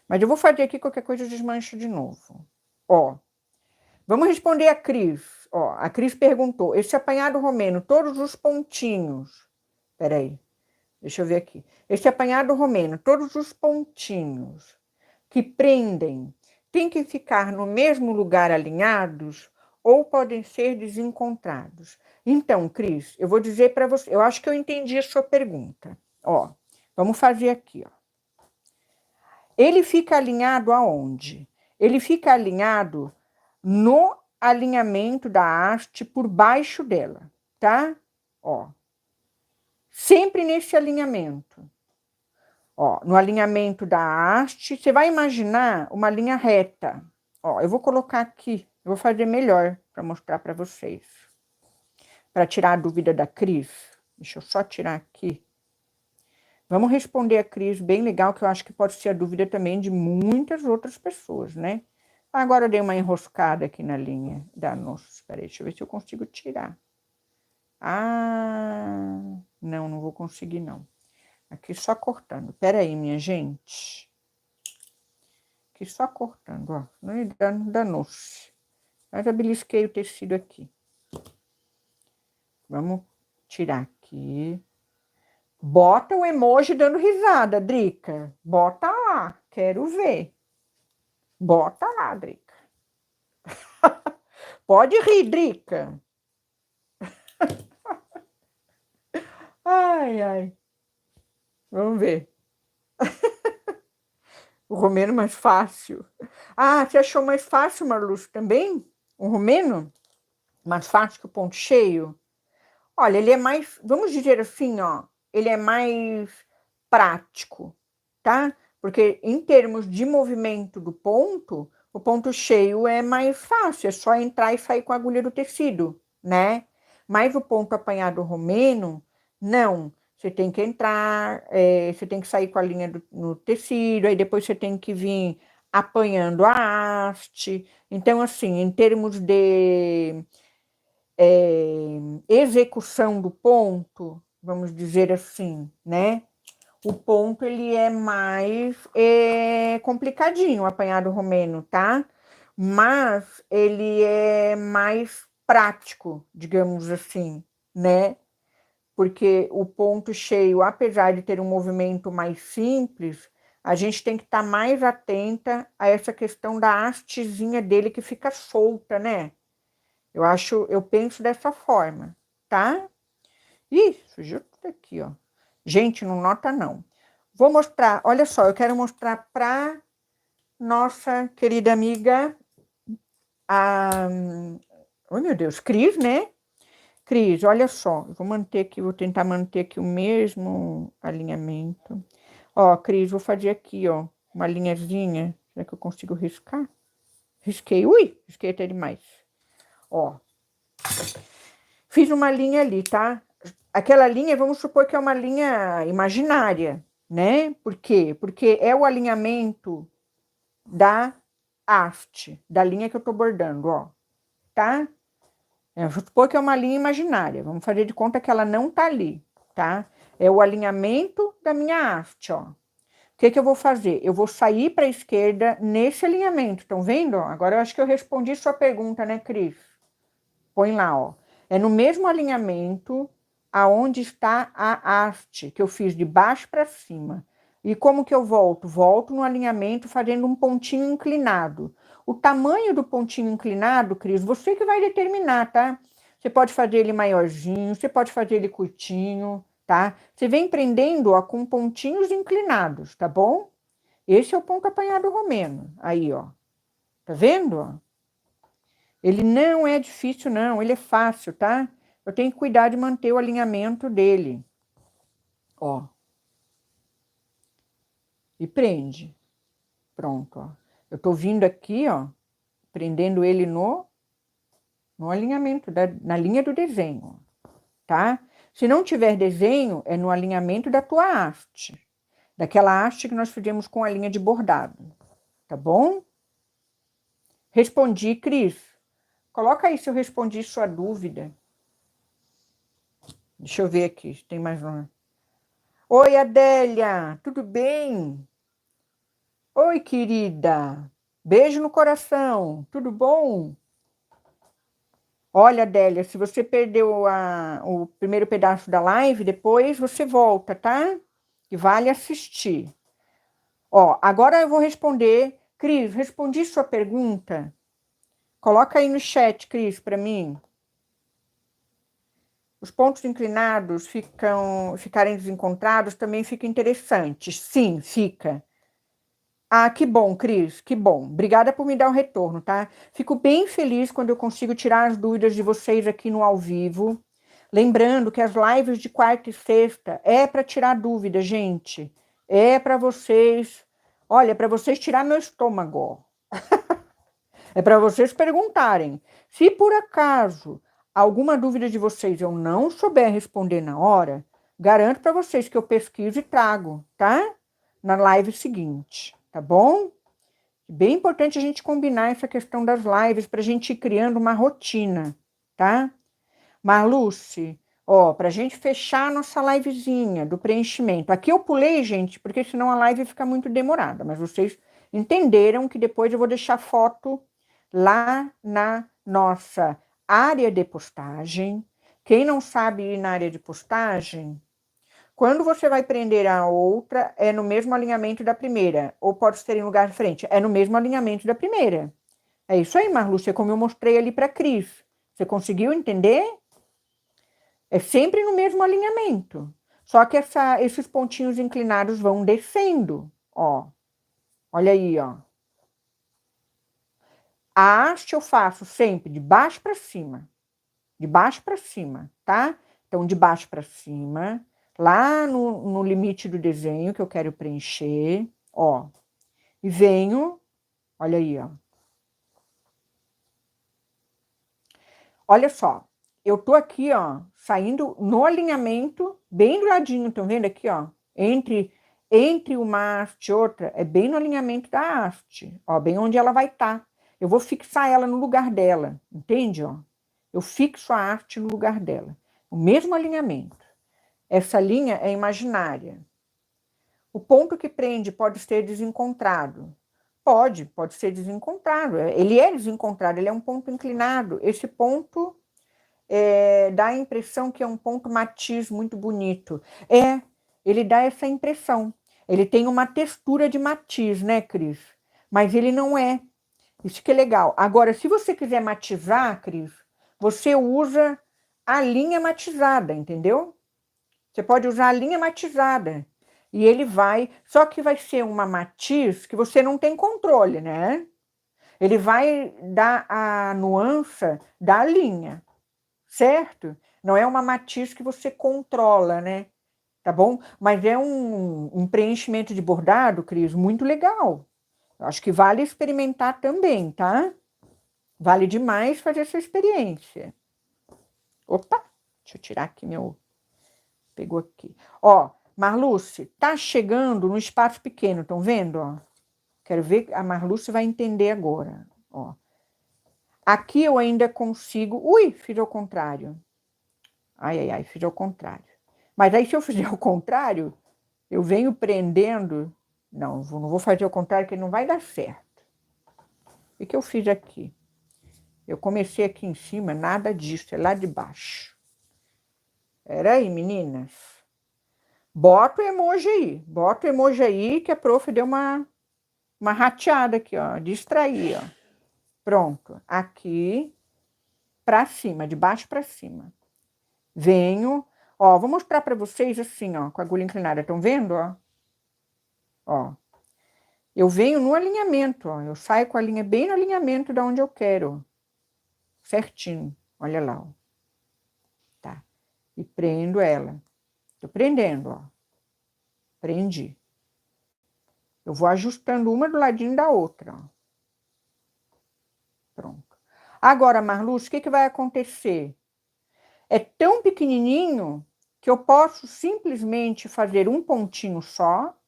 Mas eu vou fazer aqui, qualquer coisa eu desmancho de novo. Ó, vamos responder a Cris. Ó, a Cris perguntou, esse apanhado romeno, todos os pontinhos... Peraí, deixa eu ver aqui. Esse apanhado romeno, todos os pontinhos que prendem, tem que ficar no mesmo lugar alinhados ou podem ser desencontrados? Então, Cris, eu vou dizer para você, eu acho que eu entendi a sua pergunta. Ó, vamos fazer aqui, ó. Ele fica alinhado aonde? Ele fica alinhado no alinhamento da haste por baixo dela, tá? Ó, sempre nesse alinhamento. Ó, no alinhamento da haste, você vai imaginar uma linha reta. Ó, eu vou colocar aqui, eu vou fazer melhor para mostrar para vocês. Para tirar a dúvida da Cris. Deixa eu só tirar aqui. Vamos responder a Cris, bem legal, que eu acho que pode ser a dúvida também de muitas outras pessoas, né? Agora eu dei uma enroscada aqui na linha da nossa. Espera aí, deixa eu ver se eu consigo tirar. Ah, não vou conseguir, não. Aqui só cortando. Pera aí, minha gente. Aqui só cortando, ó. Não danou-se. Mas eu belisquei o tecido aqui. Vamos tirar aqui. Bota o emoji dando risada, Drica. Bota lá, quero ver. Bota lá, Drica. Pode rir, Drica. Ai. Vamos ver. O romeno mais fácil. Ah, você achou mais fácil, Marluxo, também? O romeno? Mais fácil que o ponto cheio? Olha, ele é mais, vamos dizer assim, ó, ele é mais prático, tá? Porque em termos de movimento do ponto, o ponto cheio é mais fácil, é só entrar e sair com a agulha do tecido, né? Mas o ponto apanhado romeno, não. Você tem que entrar, você tem que sair com a linha no tecido, aí depois você tem que vir apanhando a haste. Então, assim, em termos de execução do ponto, vamos dizer assim, né? O ponto ele é mais complicadinho, o apanhado romeno, tá? Mas ele é mais prático, digamos assim, né? Porque o ponto cheio, apesar de ter um movimento mais simples, a gente tem que estar mais atenta a essa questão da hastezinha dele que fica solta, né? Eu penso dessa forma, tá? Ih, surgiu tudo aqui, ó. Gente, não nota não. Vou mostrar, olha só, eu quero mostrar para nossa querida amiga, oh meu Deus, Cris, né? Cris, olha só, eu vou manter aqui, vou tentar manter aqui o mesmo alinhamento. Ó, Cris, vou fazer aqui, ó, uma linhazinha. Será que eu consigo riscar? Risquei, risquei até demais. Ó, fiz uma linha ali, tá? Aquela linha, vamos supor que é uma linha imaginária, né? Por quê? Porque é o alinhamento da haste, da linha que eu tô bordando, ó, tá? Vamos supor que é uma linha imaginária, vamos fazer de conta que ela não tá ali, tá? É o alinhamento da minha haste, ó. O que eu vou fazer? Eu vou sair para a esquerda nesse alinhamento, estão vendo? Agora eu acho que eu respondi sua pergunta, né, Cris? Põe lá, ó. É no mesmo alinhamento aonde está a haste, que eu fiz de baixo para cima. E como que eu volto? Volto no alinhamento fazendo um pontinho inclinado. O tamanho do pontinho inclinado, Cris, você que vai determinar, tá? Você pode fazer ele maiorzinho, você pode fazer ele curtinho, tá? Você vem prendendo, ó, com pontinhos inclinados, tá bom? Esse é o ponto apanhado romeno. Aí, ó. Tá vendo, ó? Ele não é difícil, não. Ele é fácil, tá? Eu tenho que cuidar de manter o alinhamento dele. Ó. E prende. Pronto, ó. Eu tô vindo aqui, ó, prendendo ele no alinhamento, na linha do desenho, tá? Se não tiver desenho, é no alinhamento da tua haste. Daquela haste que nós fizemos com a linha de bordado. Tá bom? Respondi, Cris. Coloca aí se eu respondi sua dúvida. Deixa eu ver aqui, tem mais uma. Oi, Adélia, tudo bem? Oi, querida. Beijo no coração, tudo bom? Olha, Adélia, se você perdeu o primeiro pedaço da live, depois você volta, tá? Que vale assistir. Ó, agora eu vou responder. Cris, respondi sua pergunta? Coloca aí no chat, Cris, para mim. Os pontos inclinados ficarem desencontrados também fica interessante. Sim, fica. Ah, que bom, Cris, que bom. Obrigada por me dar o retorno, tá? Fico bem feliz quando eu consigo tirar as dúvidas de vocês aqui no ao vivo. Lembrando que as lives de quarta e sexta é para tirar dúvida, gente. É para vocês. Olha, para vocês tirar meu estômago. É para vocês perguntarem. Se por acaso alguma dúvida de vocês eu não souber responder na hora, garanto para vocês que eu pesquiso e trago, tá? Na live seguinte, tá bom? Bem importante a gente combinar essa questão das lives para a gente ir criando uma rotina, tá? Marluce, ó, para a gente fechar a nossa livezinha do preenchimento. Aqui eu pulei, gente, porque senão a live fica muito demorada, mas vocês entenderam que depois eu vou deixar foto lá na nossa área de postagem. Quem não sabe ir na área de postagem, quando você vai prender a outra, é no mesmo alinhamento da primeira, ou pode ser em lugar diferente, é no mesmo alinhamento da primeira. É isso aí, Marlúcia, como eu mostrei ali para a Cris. Você conseguiu entender? É sempre no mesmo alinhamento. Só que esses pontinhos inclinados vão descendo, ó. Olha aí, ó. A haste eu faço sempre de baixo para cima. De baixo para cima, tá? Então, de baixo para cima, lá no limite do desenho que eu quero preencher, ó. E venho, olha aí, ó. Olha só, eu tô aqui, ó, saindo no alinhamento, bem do ladinho, estão vendo aqui, ó? Entre uma haste e outra, é bem no alinhamento da haste, ó, bem onde ela vai estar. Eu vou fixar ela no lugar dela, entende, ó? Eu fixo a haste no lugar dela. O mesmo alinhamento. Essa linha é imaginária. O ponto que prende pode ser desencontrado. Pode ser desencontrado. Ele é desencontrado, ele é um ponto inclinado. Esse ponto dá a impressão que é um ponto matiz muito bonito. Ele dá essa impressão. Ele tem uma textura de matiz, né, Cris? Mas ele não é. Isso que é legal. Agora, se você quiser matizar, Cris, você usa a linha matizada, entendeu? Você pode usar a linha matizada. E ele vai. Só que vai ser uma matiz que você não tem controle, né? Ele vai dar a nuance da linha, certo? Não é uma matiz que você controla, né? Tá bom? Mas é um preenchimento de bordado, Cris, muito legal. Eu acho que vale experimentar também, tá? Vale demais fazer essa experiência. Opa, deixa eu tirar aqui meu. Pegou aqui. Ó, Marluce, tá chegando no espaço pequeno, estão vendo? Ó? Quero ver, a Marluce vai entender agora. Ó. Aqui eu ainda consigo. Ui, fiz ao contrário. Ai, fiz ao contrário. Mas aí, se eu fizer ao contrário, eu venho prendendo. Não vou fazer ao contrário, que não vai dar certo. O que eu fiz aqui? Eu comecei aqui em cima, nada disso, é lá de baixo. Peraí, meninas. Bota o emoji aí, que a prof deu uma rateada aqui, ó, distrair, ó. Pronto, aqui para cima, de baixo para cima. Venho, ó, vou mostrar para vocês assim, ó, com a agulha inclinada, estão vendo, ó? Ó. Eu venho no alinhamento, ó, eu saio com a linha bem no alinhamento da onde eu quero. Certinho, olha lá, ó. Tá. E prendo ela. Tô prendendo, ó. Prendi. Eu vou ajustando uma do ladinho da outra, ó. Pronto. Agora, Marluce, o que vai acontecer? É tão pequenininho que eu posso simplesmente fazer um pontinho só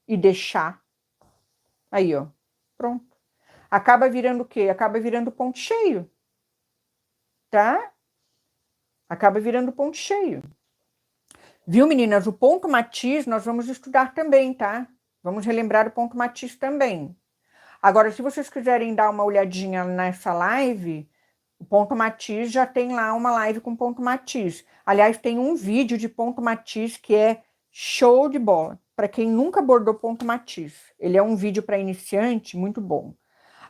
e deixar. Aí, ó. Pronto. Acaba virando o quê? Acaba virando ponto cheio. Tá? acaba virando ponto cheio. Viu, meninas? O ponto matiz nós vamos estudar também, tá? Vamos relembrar o ponto matiz também. Agora, se vocês quiserem dar uma olhadinha nessa live, o ponto matiz já tem lá uma live com ponto matiz. Aliás, tem um vídeo de ponto matiz que é show de bola, para quem nunca abordou ponto matiz. Ele é um vídeo para iniciante muito bom.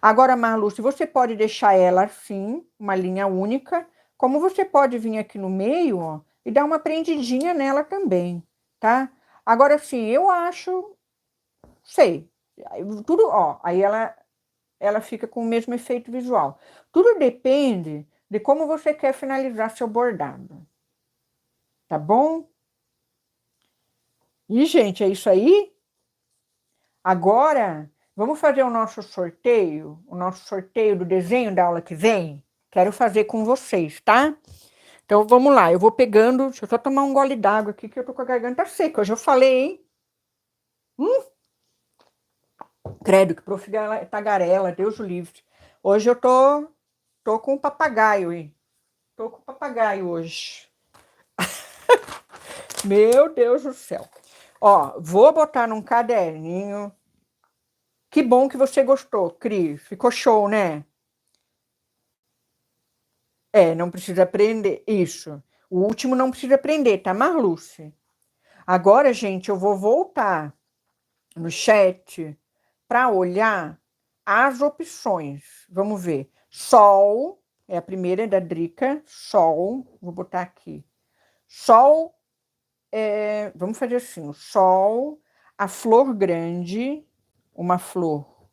Agora, Marlu, se você pode deixar ela assim, uma linha única, como você pode vir aqui no meio, ó, e dar uma prendidinha nela também, tá? Agora, sim, eu acho, sei, tudo, ó, aí ela fica com o mesmo efeito visual. Tudo depende de como você quer finalizar seu bordado. Tá bom? E, gente, é isso aí. Agora, vamos fazer o nosso sorteio do desenho da aula que vem? Quero fazer com vocês, tá? Então, vamos lá. Eu vou pegando... Deixa eu só tomar um gole d'água aqui, que eu tô com a garganta seca. Hoje eu falei, hein? Credo, que prof. Tagarela, Deus o livre. Hoje eu tô com o papagaio, hein? Tô com o papagaio hoje. Meu Deus do céu. Ó, vou botar num caderninho. Que bom que você gostou, Cris. Ficou show, né? É, não precisa aprender. Isso. O último não precisa aprender, tá, Marluce? Agora, gente, eu vou voltar no chat para olhar as opções. Vamos ver. Sol, é a primeira da Drica. Sol, vou botar aqui. Sol, vamos fazer assim: o sol, a flor grande, uma flor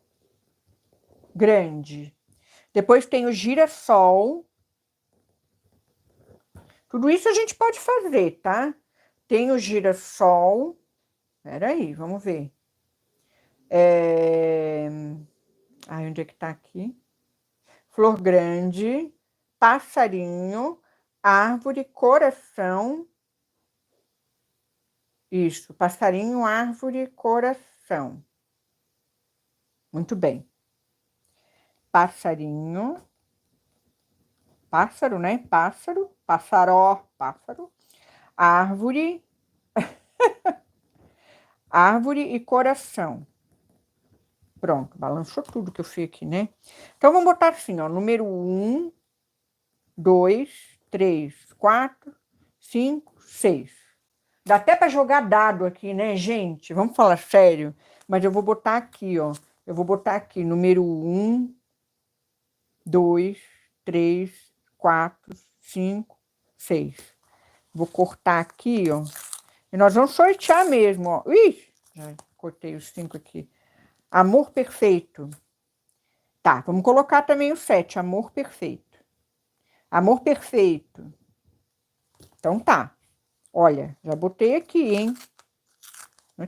grande. Depois tem o girassol. Tudo isso a gente pode fazer, tá? Tem o girassol. Peraí, vamos ver. Ai, onde é que tá aqui? Flor grande, passarinho, árvore, coração. Isso, passarinho, árvore, coração. Muito bem. Passarinho. Pássaro, né? Pássaro, passaró, pássaro. Árvore. Árvore e coração. Pronto, balançou tudo que eu fiz aqui, né? Então, vamos botar assim, ó. Número 1, 2, 3, 4, 5, 6. Dá até para jogar dado aqui, né, gente? Vamos falar sério. Mas eu vou botar aqui, ó. Eu vou botar aqui, número 1, 2, 3, 4, 5, 6. Vou cortar aqui, ó. E nós vamos sortear mesmo, ó. Ih, já cortei os 5 aqui. Amor perfeito. Tá, vamos colocar também o 7, amor perfeito. Amor perfeito. Então tá. Olha, já botei aqui, hein?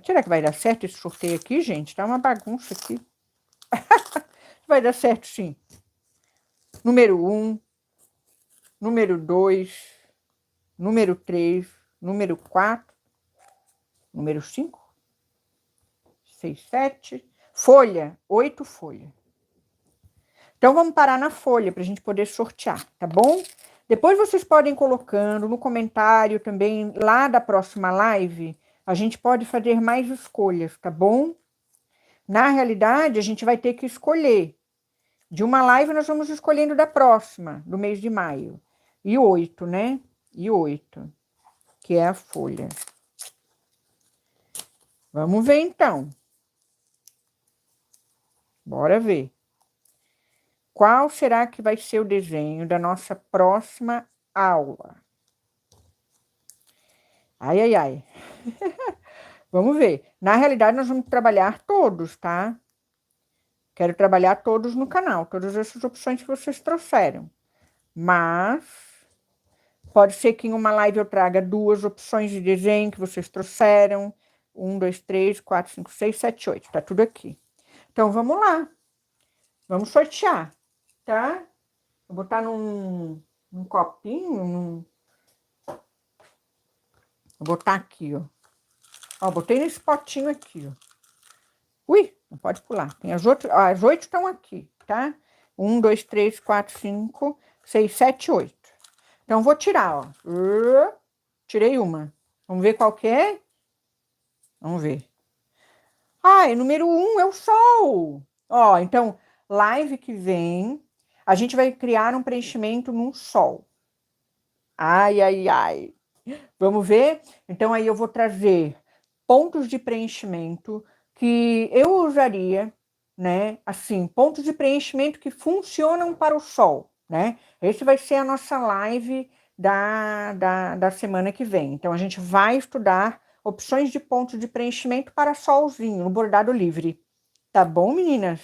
Será que vai dar certo esse sorteio aqui, gente? Tá uma bagunça aqui. Vai dar certo, sim. Número 1, número 2, número 3, número 4, número 5, 6, 7. Folha, 8 folhas. Então, vamos parar na folha para a gente poder sortear, tá bom? Depois vocês podem ir colocando no comentário também, lá da próxima live, a gente pode fazer mais escolhas, tá bom? Na realidade, a gente vai ter que escolher. De uma live, nós vamos escolhendo da próxima, do mês de maio. E 8, né? E 8, que é a folha. Vamos ver, então. Bora ver. Qual será que vai ser o desenho da nossa próxima aula? Ai, ai, ai. Vamos ver. Na realidade, nós vamos trabalhar todos, tá? Quero trabalhar todos no canal, todas essas opções que vocês trouxeram. Mas pode ser que em uma live eu traga 2 opções de desenho que vocês trouxeram. 1, 2, 3, 4, 5, 6, 7, 8. Tá tudo aqui. Então, vamos lá. Vamos sortear, tá? Vou botar num copinho. Vou botar aqui, ó. Ó, botei nesse potinho aqui, ó. Ui, não pode pular. Tem as outras. Ó, as 8 estão aqui, tá? 1, 2, 3, 4, 5, 6, 7, 8. Então, vou tirar, ó. Tirei uma. Vamos ver qual que é? Vamos ver. Número 1 é o Sol. Ó, então, live que vem, a gente vai criar um preenchimento num Sol. Ai, ai, ai. Vamos ver? Então, aí eu vou trazer pontos de preenchimento que eu usaria, né? Assim, pontos de preenchimento que funcionam para o Sol, né? Esse vai ser a nossa live da semana que vem. Então, a gente vai estudar opções de pontos de preenchimento para solzinho, no bordado livre. Tá bom, meninas?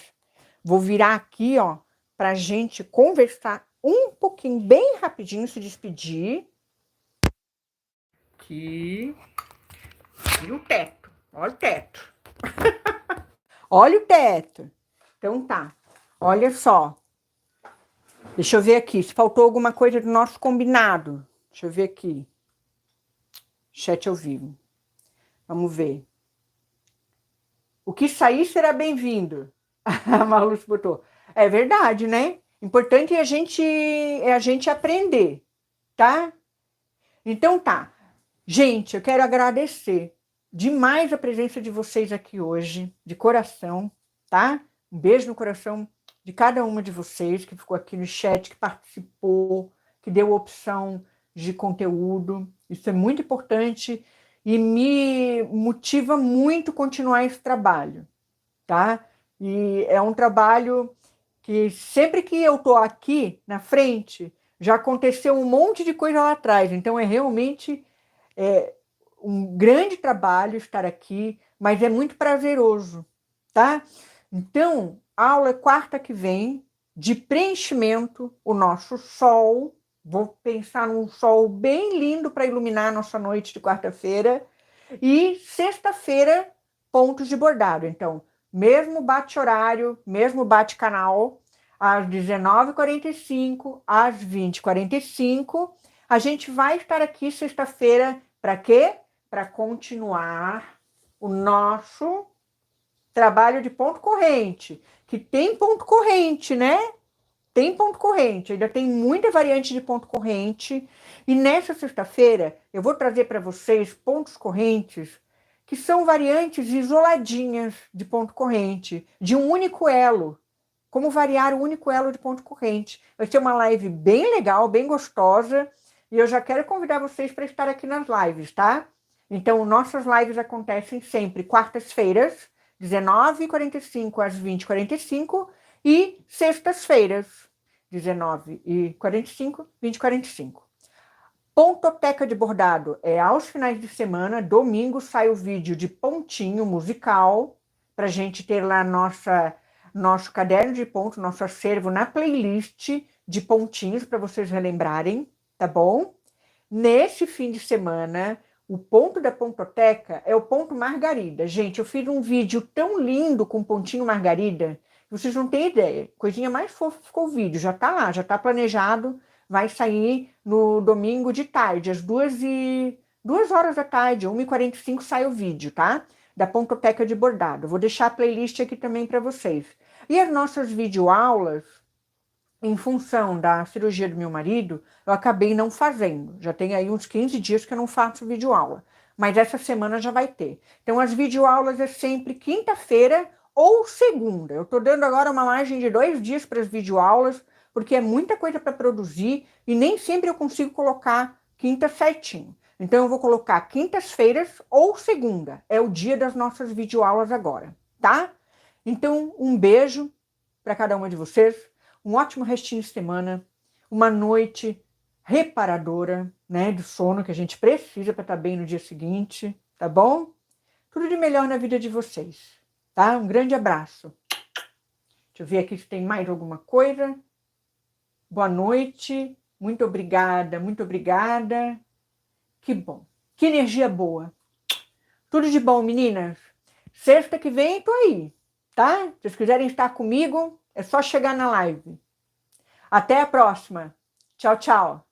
Vou virar aqui, ó, para a gente conversar um pouquinho, bem rapidinho, se despedir. Aqui. E o teto. Olha o teto. Olha o teto. Então tá. Olha só. Deixa eu ver aqui se faltou alguma coisa do nosso combinado. Deixa eu ver aqui. Chat ao vivo. Vamos ver. O que sair será bem-vindo. A Malu botou. É verdade, né? Importante é a gente aprender, tá? Então tá. Gente, eu quero agradecer demais a presença de vocês aqui hoje, de coração, tá? Um beijo no coração de cada uma de vocês que ficou aqui no chat, que participou, que deu opção de conteúdo. Isso é muito importante e me motiva muito continuar esse trabalho, tá? E é um trabalho que sempre que eu tô aqui na frente, já aconteceu um monte de coisa lá atrás. Então é realmente um grande trabalho estar aqui, mas é muito prazeroso, tá? Então, a aula é quarta que vem, de preenchimento, o nosso sol. Vou pensar num sol bem lindo para iluminar a nossa noite de quarta-feira. E sexta-feira, pontos de bordado. Então, mesmo bate-horário, mesmo bate-canal, às 19h45, às 20h45. A gente vai estar aqui sexta-feira para quê? Para continuar o nosso trabalho de ponto corrente, que tem ponto corrente, né? Tem ponto corrente, ainda tem muita variante de ponto corrente. E nessa sexta-feira eu vou trazer para vocês pontos correntes que são variantes isoladinhas de ponto corrente, de um único elo. Como variar o único elo de ponto corrente. Vai ser uma live bem legal, bem gostosa. E eu já quero convidar vocês para estar aqui nas lives, tá? Então, nossas lives acontecem sempre quartas-feiras, 19h45 às 20h45 e sextas-feiras, 19h45, 20h45. Pontoteca de bordado é aos finais de semana, domingo sai o vídeo de pontinho musical, para a gente ter lá nosso caderno de ponto, nosso acervo na playlist de pontinhos, para vocês relembrarem, tá bom? Nesse fim de semana, o ponto da pontoteca é o ponto margarida. Gente, eu fiz um vídeo tão lindo com pontinho margarida, vocês não têm ideia. Coisinha mais fofa ficou o vídeo, já tá lá, já tá planejado, vai sair no domingo de tarde, às 2h da tarde, 1h45 sai o vídeo, tá? Da pontoteca de bordado. Vou deixar a playlist aqui também para vocês. E as nossas videoaulas, em função da cirurgia do meu marido, eu acabei não fazendo. Já tem aí uns 15 dias que eu não faço videoaula. Mas essa semana já vai ter. Então, as videoaulas é sempre quinta-feira ou segunda. Eu estou dando agora uma margem de 2 dias para as videoaulas, porque é muita coisa para produzir e nem sempre eu consigo colocar quinta certinho. Então, eu vou colocar quintas-feiras ou segunda. É o dia das nossas videoaulas agora, tá? Então, um beijo para cada uma de vocês. Um ótimo restinho de semana, uma noite reparadora, né, do sono que a gente precisa para estar bem no dia seguinte, tá bom? Tudo de melhor na vida de vocês, tá? Um grande abraço. Deixa eu ver aqui se tem mais alguma coisa. Boa noite, muito obrigada, muito obrigada. Que bom, que energia boa. Tudo de bom, meninas. Sexta que vem tô aí, tá? Se vocês quiserem estar comigo, é só chegar na live. Até a próxima. Tchau, tchau.